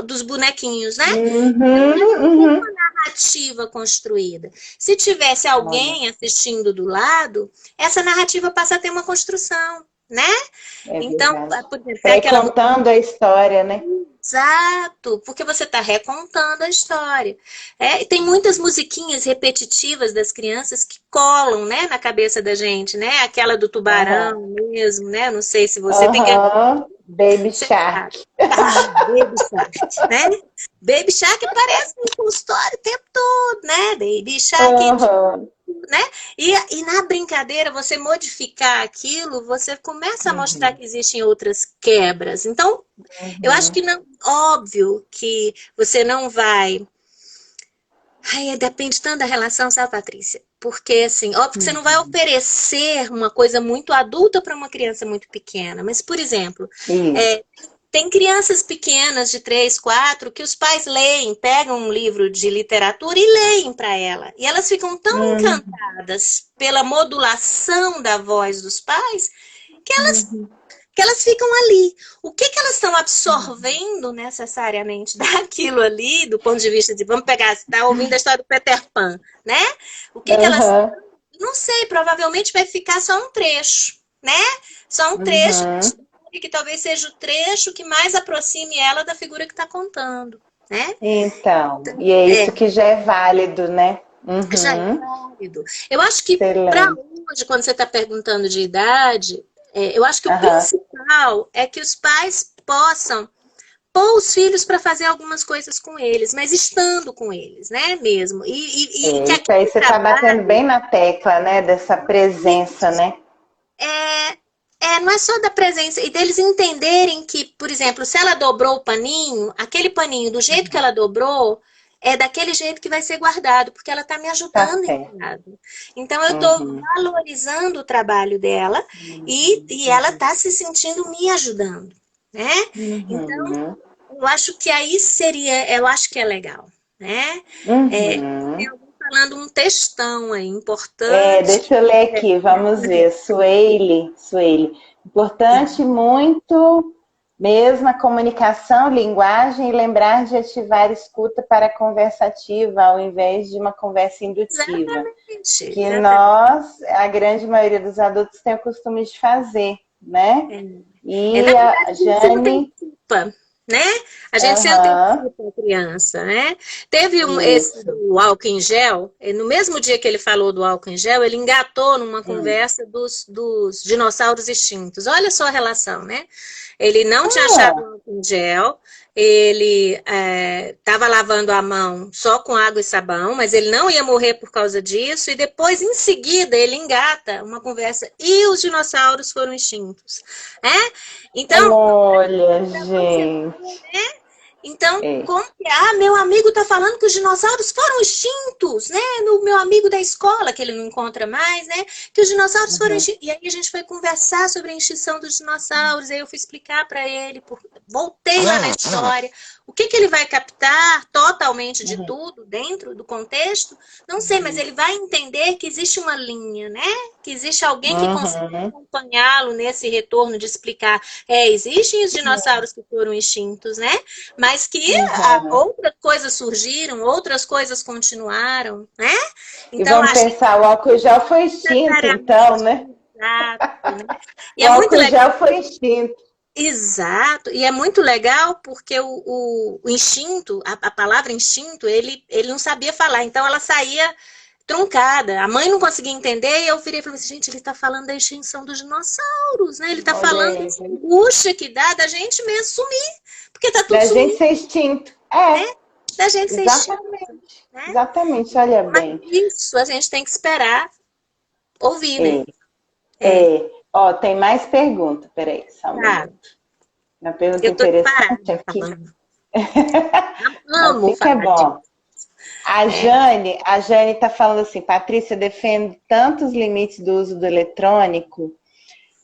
dos bonequinhos, né? Uma narrativa construída. Se tivesse alguém assistindo do lado, essa narrativa passa a ter uma construção, né? É Então, verdade. por exemplo, tem aquela Recontando a história, né? Exato, porque você está recontando a história. E tem muitas musiquinhas repetitivas das crianças que colam, né, na cabeça da gente, né? Aquela do tubarão mesmo, né? Não sei se você tem que... Baby Você Shark. sabe. Baby Shark, né? Baby Shark parece um consultório o tempo todo, né? Baby Shark, né? E na brincadeira, você modificar aquilo, você começa a mostrar que existem outras quebras. Então, eu acho que não, óbvio que você não vai. Ai, depende tanto da relação, sabe, Patrícia? Porque, assim, óbvio que você não vai oferecer uma coisa muito adulta para uma criança muito pequena. Mas, por exemplo, tem crianças pequenas de 3, 4 que os pais leem, pegam um livro de literatura e leem para ela. E elas ficam tão encantadas pela modulação da voz dos pais que elas ficam ali. O que elas estão absorvendo necessariamente daquilo ali, do ponto de vista de, vamos pegar, você está ouvindo a história do Peter Pan, né? O que elas... Não sei, provavelmente vai ficar só um trecho, né? Só um trecho que talvez seja o trecho que mais aproxime ela da figura que está contando, né? Então, e é isso que já é válido, né? Já é válido. Eu acho que para hoje, quando você está perguntando de idade, eu acho que o principal é que os pais possam pôr os filhos para fazer algumas coisas com eles, mas estando com eles, né, mesmo. Isso aí você está batendo bem na tecla, né, dessa presença, né? Não é só da presença, e deles entenderem que, por exemplo, se ela dobrou o paninho, aquele paninho, do jeito que ela dobrou, é daquele jeito que vai ser guardado, porque ela está me ajudando em casa. Então, eu estou valorizando o trabalho dela e ela está se sentindo me ajudando, né? Então, eu acho que aí seria, eu acho que é legal, né? Tem alguém falando um textão aí, importante. Deixa eu ler aqui, vamos ver. Sueli. Importante muito mesmo a comunicação, linguagem e lembrar de ativar escuta para conversativa ao invés de uma conversa indutiva. Que nós, a grande maioria dos adultos, tem o costume de fazer, né? E a Jane... Né? A gente sempre tem a criança, né? Teve esse do álcool em gel, no mesmo dia que ele falou do álcool em gel, ele engatou numa conversa dos dinossauros extintos. Olha só a relação, né? Ele não tinha achado álcool em gel, ele estava lavando a mão só com água e sabão, mas ele não ia morrer por causa disso, e depois, em seguida, ele engata uma conversa, e os dinossauros foram extintos. Então, olha, gente. Então, como que meu amigo está falando que os dinossauros foram extintos, né? No meu amigo da escola, que ele não encontra mais, né? Que os dinossauros foram extintos. E aí a gente foi conversar sobre a extinção dos dinossauros, aí eu fui explicar para ele, voltei lá na história. O que ele vai captar totalmente de tudo dentro do contexto? Não sei, mas ele vai entender que existe uma linha, né? Que existe alguém que consegue acompanhá-lo nesse retorno de explicar. Existem os dinossauros que foram extintos, né? Mas que outras coisas surgiram, outras coisas continuaram, né? Então, e vamos pensar, o álcool gel foi extinto, então, né? Exato, né? E o álcool gel foi extinto. Exato, e é muito legal porque o instinto, a palavra instinto, ele não sabia falar, então ela saía truncada. A mãe não conseguia entender e eu virei e falei assim, gente, ele está falando da extinção dos dinossauros, né? Ele está falando da angústia que dá da gente mesmo sumir, porque tá tudo da gente ser extinto. Da gente ser extinto. Né? Exatamente, olha bem. Isso, a gente tem que esperar ouvir, né? Ó, tem mais pergunta, peraí, só um minuto. Uma pergunta interessante aqui. Amo falar bom. A Jane está falando assim, Patrícia, defende tantos limites do uso do eletrônico,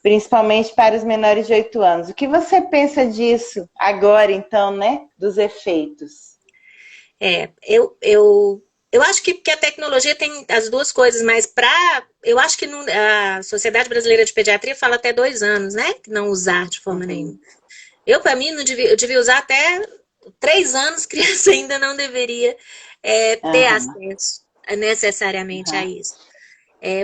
principalmente para os menores de 8 anos. O que você pensa disso agora, então, né? Dos efeitos? Eu acho que a tecnologia tem as duas coisas, mas eu acho que a Sociedade Brasileira de Pediatria fala até 2 anos, né? Que não usar de forma nenhuma. Para mim, eu devia usar até 3 anos, criança ainda não deveria ter Aham, acesso necessariamente a aham. isso.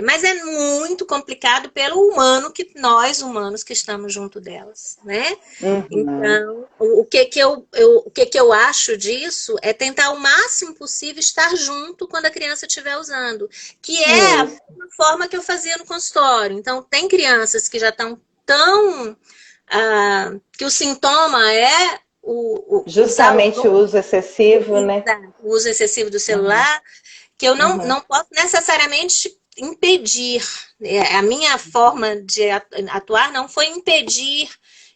Mas é muito complicado pelo humano, nós humanos que estamos junto delas, né? Uhum. Então, o que que eu acho disso é tentar o máximo possível estar junto quando a criança estiver usando, que é a Isso. mesma forma que eu fazia no consultório. Então, tem crianças que já estão tão que o sintoma é usar Justamente o uso excessivo, né? o uso excessivo do Uhum, celular, que eu uhum, não posso necessariamente impedir. A minha forma de atuar não foi impedir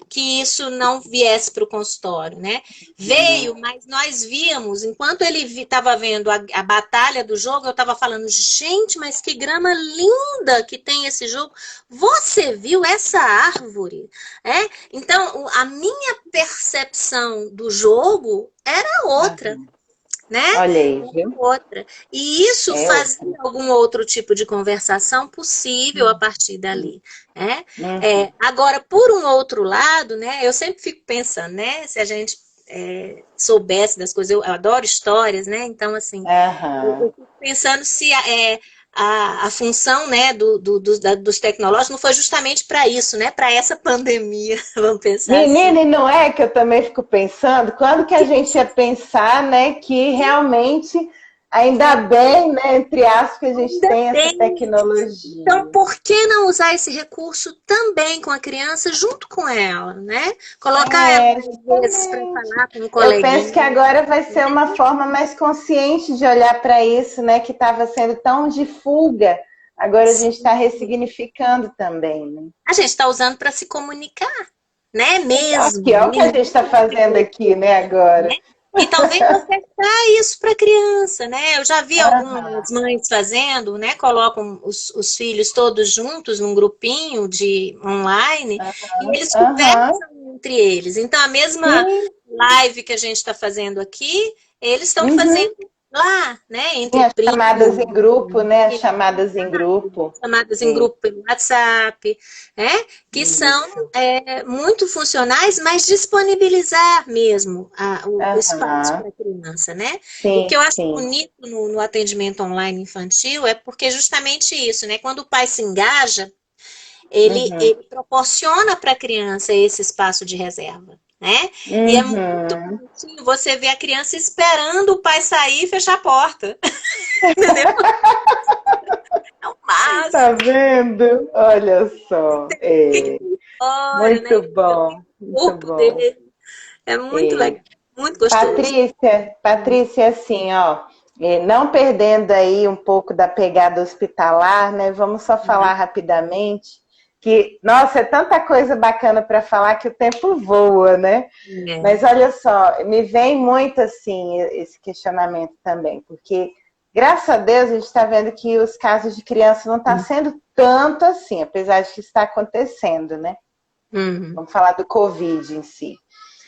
que isso não viesse para o consultório, né? uhum. Veio, mas nós víamos, enquanto ele estava vendo a batalha do jogo, eu estava falando, gente, mas que grama linda que tem esse jogo. Você viu essa árvore? Então, a minha percepção do jogo era outra, Aham. né? Olha aí, Era viu? outra. E isso É outra. fazia algum outro tipo de conversação possível a partir Uhum, dali, né? uhum. Agora, por um outro lado, né? Eu sempre fico pensando, né? Se a gente soubesse das coisas, eu adoro histórias, né? Então, assim, eu Aham. fico pensando se a função, né, dos tecnológicos não foi justamente para isso, né? Para essa pandemia, vamos pensar assim. Menina, e não é que eu também fico pensando, quando que a gente ia pensar, né, que realmente, ainda É, bem, né, entre aspas, que a gente ainda tem essa bem. Então, tecnologia. por que não usar esse recurso também com a criança, junto com ela, né? Colocar ela, É, às vezes, para justamente. falar com um Eu penso que coleguinha, agora vai ser né? uma forma mais consciente de olhar para isso, né, que estava sendo tão de fuga. Agora a gente está ressignificando também, né? A gente está usando para se comunicar, né? Aqui, Mesmo, ó, o que a gente está fazendo aqui, né, agora. né? E talvez ofertar isso para a criança, né? Eu já vi algumas Aham, mães fazendo, né? Colocam os filhos todos juntos num grupinho de online e eles aham, conversam entre eles. Então, a mesma sim, live que a gente está fazendo aqui, eles estão uhum. fazendo lá, né? Sim, Entre as chamadas primos, em grupo, né? As chamadas em grupo. chamadas em É, grupo pelo WhatsApp, né? Que são isso. muito funcionais, mas disponibilizar mesmo o espaço Aham, para a criança, né? O que sim, eu acho sim. bonito no atendimento online infantil é porque justamente isso, né? Quando o pai se engaja, Uhum, ele proporciona para a criança esse espaço de reserva, né? E é muito uhum. bonitinho você ver a criança esperando o pai sair e fechar a porta, entendeu? É o Tá máximo. vendo? Olha só. É, Olha, né? muito bom, O muito corpo bom. dele é muito É. legal, muito gostoso. Patrícia, assim, ó, não perdendo aí um pouco da pegada hospitalar, né? Vamos só falar rapidamente que, nossa, é tanta coisa bacana para falar que o tempo voa, né? É. Mas olha só, me vem muito assim esse questionamento também, porque graças a Deus a gente está vendo que os casos de criança não estão sendo tanto assim, apesar de que está acontecendo, né? Uhum, Vamos falar do Covid em si.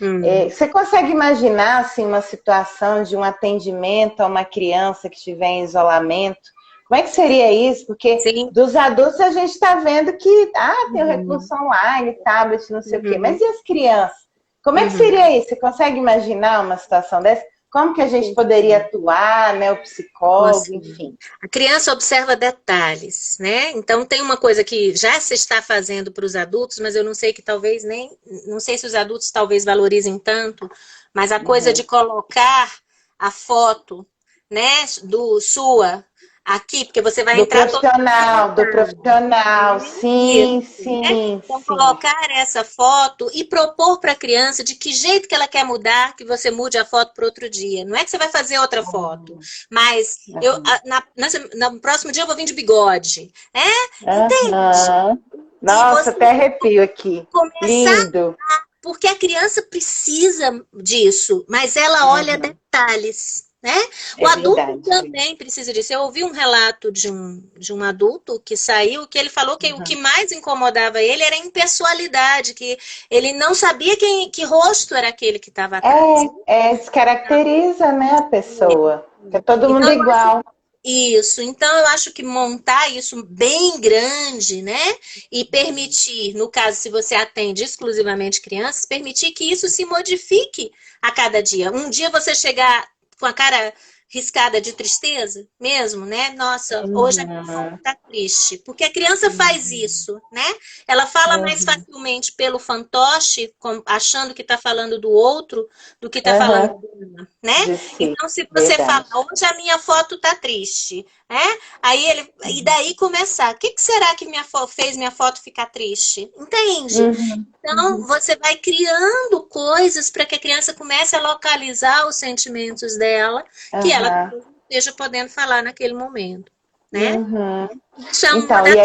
uhum. Você consegue imaginar assim, uma situação de um atendimento a uma criança que estiver em isolamento? Como é que seria isso? Porque Sim. dos adultos a gente está vendo que tem o Uhum, recurso online, tablet, não sei o quê. Mas uhum, e as crianças? Como é que uhum. seria isso? Você consegue imaginar uma situação dessa? Como que a gente poderia atuar, né? O psicólogo, Consigo. enfim. A criança observa detalhes, né? Então tem uma coisa que já se está fazendo para os adultos, mas eu não sei que talvez nem, não sei se os adultos talvez valorizem tanto, mas a coisa de Uhum. colocar a foto, né, do sua aqui, porque você vai entrar todo Do conectado. profissional, Isso, sim, né? sim, Então, sim. colocar essa foto e propor para a criança de que jeito que ela quer mudar, que você mude a foto para outro dia. Não é que você vai fazer outra foto, mas Uhum. no próximo dia eu vou vir de bigode, né? Entende? Aham. E Nossa, você até arrepio aqui. começar, Lindo. porque a criança precisa disso, mas ela olha Uhum. detalhes. Né? O É adulto verdade. também precisa disso. Eu ouvi um relato de um adulto que saiu, que ele falou que o que Uhum. mais incomodava ele era a impessoalidade, que ele não sabia que rosto era aquele que estava atrás. Descaracteriza, né, a pessoa. É todo mundo Então, igual. isso. Então, eu acho que montar isso bem grande, né? E permitir, no caso, se você atende exclusivamente crianças, permitir que isso se modifique a cada dia. Um dia você chegar com a cara riscada de tristeza mesmo, né? Nossa, hoje a minha foto Uhum. tá triste. Porque a criança faz isso, né? Ela fala mais Uhum. facilmente pelo fantoche, achando que está falando do outro, do que está falando Aham. dela, né? De si. Então, se você fala, Verdade. hoje a minha foto tá triste, né? Aí e daí começar, o que será que fez minha foto ficar triste? Entende? Uhum. Então, Uhum. você vai criando coisas para que a criança comece a localizar os sentimentos dela, que ela Aham. talvez não esteja podendo falar naquele momento, né? Uhum. Isso é uma Então, das...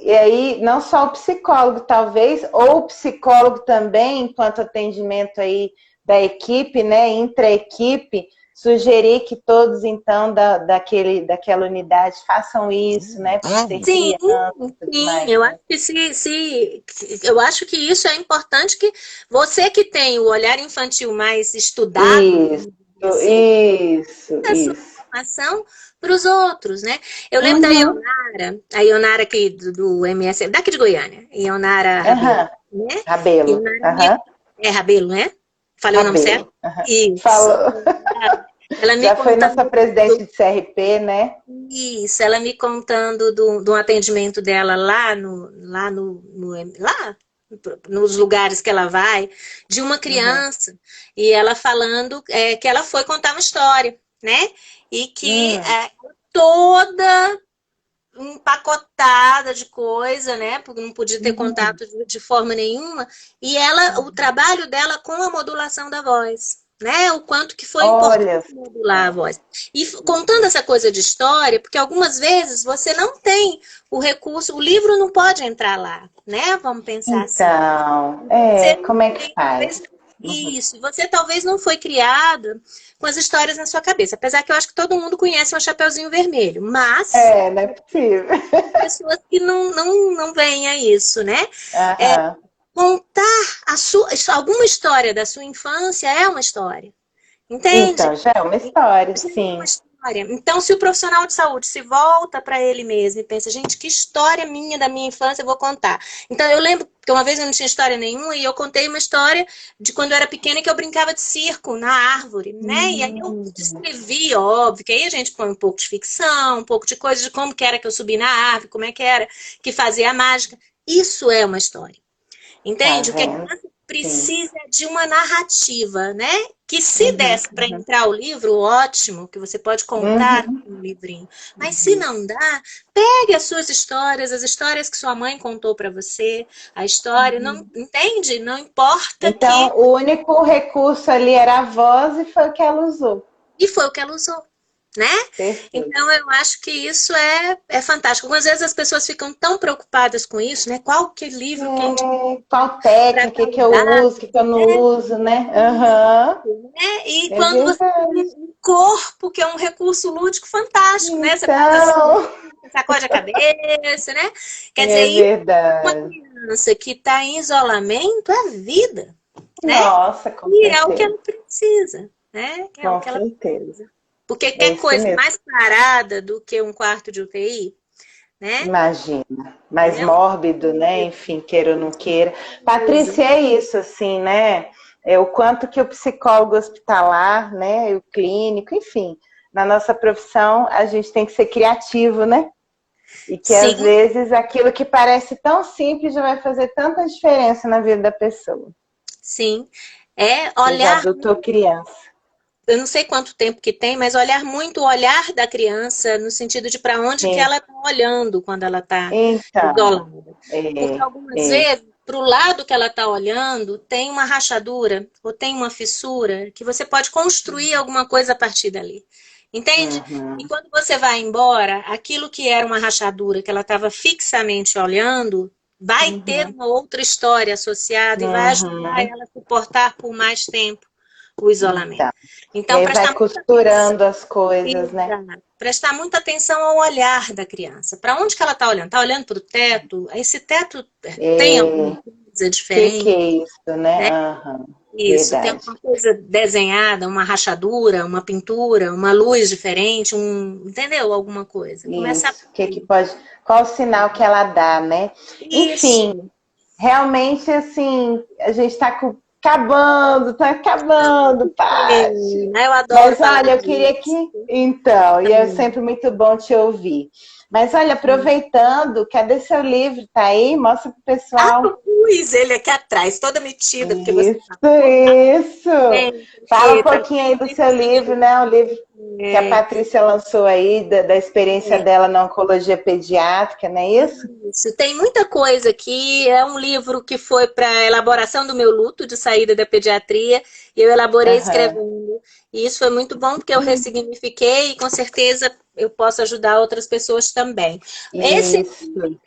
e aí não só o psicólogo, talvez, ou o psicólogo também, enquanto atendimento aí da equipe, né, intra-equipe, sugerir que todos, então, daquela unidade façam isso, né, por ser Sim, criança e tudo sim, mais, eu acho né? que eu acho que isso é importante que você que tem o olhar infantil mais estudado, Isso, vamos dizer assim, a sua isso. informação para os outros, né? Eu lembro da Uhum. Ionara aqui do MS, daqui de Goiânia, Ionara Rabelo, Aham. né? Rabelo. Ionara Aham. é Rabelo, né? Falei o nome certo? Rabelo. Aham. Isso. Falou. Ela me Já foi nossa contando presidente de CRP, né? isso, ela me contando do atendimento dela lá nos lugares que ela vai, de uma Uhum. criança, e ela falando que ela foi contar uma história, né? E que Hum. toda empacotada de coisa, né? Porque não podia ter Uhum. contato de forma nenhuma. E o trabalho dela com a modulação da voz, né? O quanto que foi importante Olha modular a só. voz. E contando essa coisa de história, porque algumas vezes você não tem o recurso, o livro não pode entrar lá, né? Vamos pensar assim. Então, Você não como é que tem, faz? talvez, isso. Você talvez não foi criada com as histórias na sua cabeça. Apesar que eu acho que todo mundo conhece um Chapeuzinho Vermelho. Mas Não é possível. pessoas que não veem a isso, né? É, Aham. contar alguma história da sua infância é uma história. Entende? Então, já é uma história, Já é uma sim. história. Então, se o profissional de saúde se volta para ele mesmo e pensa, gente, que história minha da minha infância eu vou contar. Então, eu lembro que uma vez eu não tinha história nenhuma e eu contei uma história de quando eu era pequena que eu brincava de circo na árvore, né? E aí eu Hum. descrevi, óbvio, que aí a gente põe um pouco de ficção, um pouco de coisa de como que era que eu subi na árvore, como é que era que fazia a mágica. Isso é uma história. Tá Entende? O que a vendo? criança Sim. precisa é de uma narrativa, né? Que se Uhum, desse para entrar o livro, ótimo, que você pode contar uhum, no livrinho. Mas se uhum. não dá, pegue as suas histórias, as histórias que sua mãe contou para você, a história, não entende? Não importa que Então, o único recurso ali era a voz e foi o que ela usou. e foi o que ela usou, né? Perfeito. Então eu acho que isso é fantástico. Algumas vezes as pessoas ficam tão preocupadas com isso, né? Qual que livro que a gente Qual para técnica tal que eu uso, que eu não idade, uso, né? Aham, né? E é quando você tem verdade. um corpo, que é um recurso lúdico fantástico, né? Você faz assim, Então, você sacode a cabeça, né? Quer dizer, é e uma verdade. criança que está em isolamento é vida, né? Nossa, com E é o que certeza. ela precisa, né? É o Com que ela certeza. precisa. Porque É quer isso coisa mesmo. mais parada do que um quarto de UTI, né? Imagina. Mais É uma mórbido, né? Enfim, queira ou não queira. coisa. Patrícia, é isso, assim, né? É o quanto que o psicólogo hospitalar, né? O clínico, enfim, na nossa profissão, a gente tem que ser criativo, né? E que às Sim, vezes aquilo que parece tão simples já vai fazer tanta diferença na vida da pessoa, sim. É seja olhar, adulto ou criança. eu não sei quanto tempo que tem, mas olhar muito o olhar da criança no sentido de para onde que Sim. ela está olhando quando ela está Então, isolada. Porque é, algumas é. vezes, para o lado que ela está olhando, tem uma rachadura ou tem uma fissura que você pode construir alguma coisa a partir dali. Entende? E Uhum, quando você vai embora, aquilo que era uma rachadura que ela estava fixamente olhando, vai ter uhum, uma outra história associada e vai ajudar uhum. ela a suportar por mais tempo o isolamento. Então, e Então, aí vai prestar muita atenção. costurando as coisas, né? Exato. Prestar muita atenção ao olhar da criança. Para onde que ela está olhando? Está olhando para o teto? Esse teto tem alguma É, coisa que diferente, é isso, né? né? Aham, Isso, tem verdade. alguma coisa desenhada, uma rachadura, uma pintura, uma luz diferente, entendeu? Alguma coisa. Começa a Isso. Que pode, qual o sinal que ela dá, né? isso. Enfim, realmente, assim, a gente está tá acabando, Paty. Eu adoro Mas falar olha, eu disso. queria que. Então, e é sempre muito bom te ouvir. Mas olha, aproveitando, cadê seu livro? Tá aí? Mostra pro pessoal. Eu pus ele aqui atrás, toda metida, porque você Isso! Fala um tá pouquinho aí do seu livro, né? O livro que a é, Patrícia lançou aí, da experiência dela na oncologia pediátrica, não é isso? isso. Tem muita coisa aqui. É um livro que foi para elaboração do meu luto de saída da pediatria, e eu elaborei Aham. escrevendo. E isso foi muito bom porque eu ressignifiquei e com certeza eu posso ajudar outras pessoas também. Esse Isso.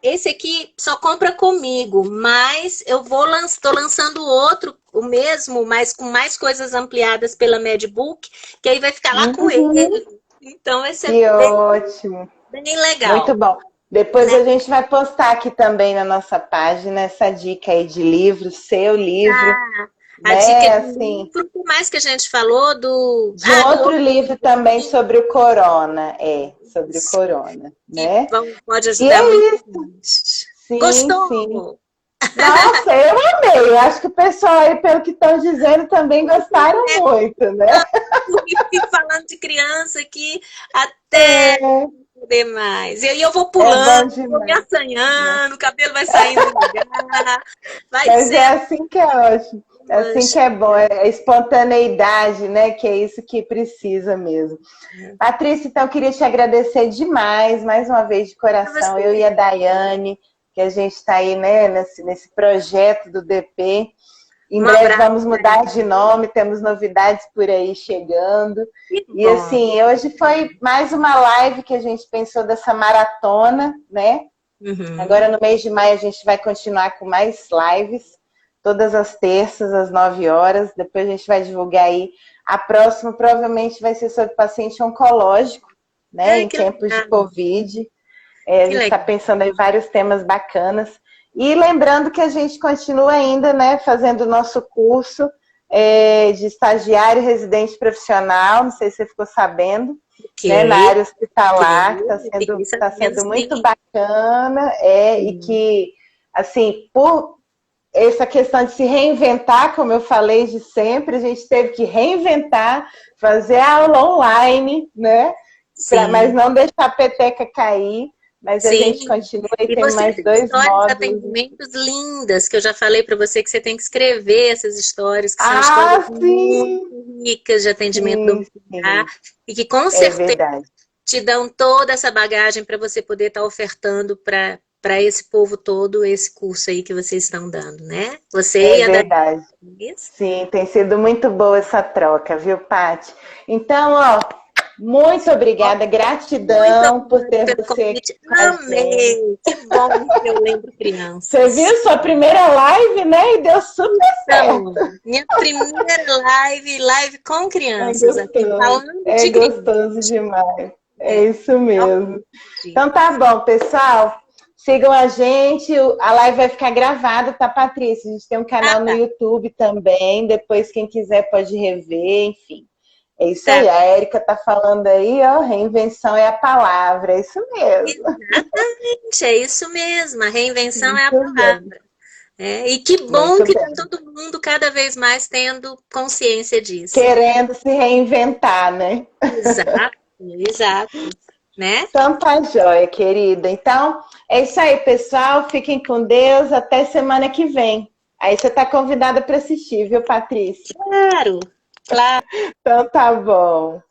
esse aqui só compra comigo, mas eu vou estou lançando outro, o mesmo, mas com mais coisas ampliadas pela Medbook, que aí vai ficar lá com Uhum. ele. Então, esse é Que ótimo. bem legal, Muito bom. Depois né? a gente vai postar aqui também na nossa página essa dica aí de livro, seu livro, A dica né? de Assim, livro, por mais que a gente falou de um do outro outro livro também sobre o corona, sobre o corona, que né? pode E ajudar é muito isso. gente. Sim, sim. Gostou? Nossa, eu amei. Eu acho que o pessoal aí, pelo que estão dizendo, também gostaram muito, né? Porque fico falando de criança aqui até É, poder mais. E aí eu vou é pulando, bom vou me demais, né? assanhando, o cabelo vai saindo do lugar. Vai Mas é ser assim que é ótimo. É assim que é bom, é a espontaneidade, né? Que é isso que precisa mesmo. Patrícia, então, eu queria te agradecer demais, mais uma vez de pra coração, eu e você. a Daiane, que a gente está aí, né, nesse projeto do DP. Em Um breve abraço, vamos mudar Dani. de nome, temos novidades por aí chegando. Que E bom. assim, hoje foi mais uma live que a gente pensou dessa maratona, né? Uhum. Agora no mês de maio a gente vai continuar com mais lives, todas as terças, às 9 horas. Depois a gente vai divulgar aí. A próxima provavelmente vai ser sobre paciente oncológico, né? Ai, Em que tempos de legal, Covid. A que gente está legal. pensando em vários temas bacanas. E lembrando que a gente continua ainda, né, fazendo o nosso curso de estagiário residente profissional, não sei se você ficou sabendo, né, na Ok. área hospitalar, que Fiquei tá sabendo, sendo muito sim. bacana, e Sim. que, assim, por essa questão de se reinventar, como eu falei de sempre, a gente teve que reinventar, fazer aula online, né? Mas Sim. não deixar a peteca cair, mas a gente Sim. continua e E tem você mais tem dois histórias de módulos. atendimentos lindas, que eu já falei para você que você tem que escrever essas histórias, que são histórias Ah, muito sim! ricas de atendimento Sim, domiciliar sim, e que com é certeza verdade. te dão toda essa bagagem para você poder estar ofertando para esse povo todo esse curso aí que vocês estão dando, né? Você É e a Dani. verdade. Sim, tem sido muito boa essa troca, viu, Paty? Então, ó, muito obrigada, Muito gratidão por obrigada ter pelo você aqui convite. com a gente. Amei! Que bom que eu lembro Você crianças. viu sua primeira live, né? E deu super certo. Então, minha primeira live com É crianças, aqui, gostoso, falando é de crianças. gostoso demais. É É, isso mesmo. realmente. Então tá bom, pessoal. Sigam a gente. A live vai ficar gravada, tá, Patrícia? A gente tem um Ah, canal no tá. YouTube também. Depois, quem quiser pode rever, enfim. É isso Tá. aí. A Érica tá falando aí, ó. Reinvenção é a palavra. É isso mesmo. Exatamente, é isso mesmo. A reinvenção é a Muito bem. palavra. É, e que bom Muito que está bem. todo mundo cada vez mais tendo consciência disso. Querendo se reinventar, né? Exato, exato, né? Então tá joia, querida. Então, é isso aí, pessoal. Fiquem com Deus. Até semana que vem. Aí você tá convidada para assistir, viu, Patrícia? Claro, claro. Então tá bom.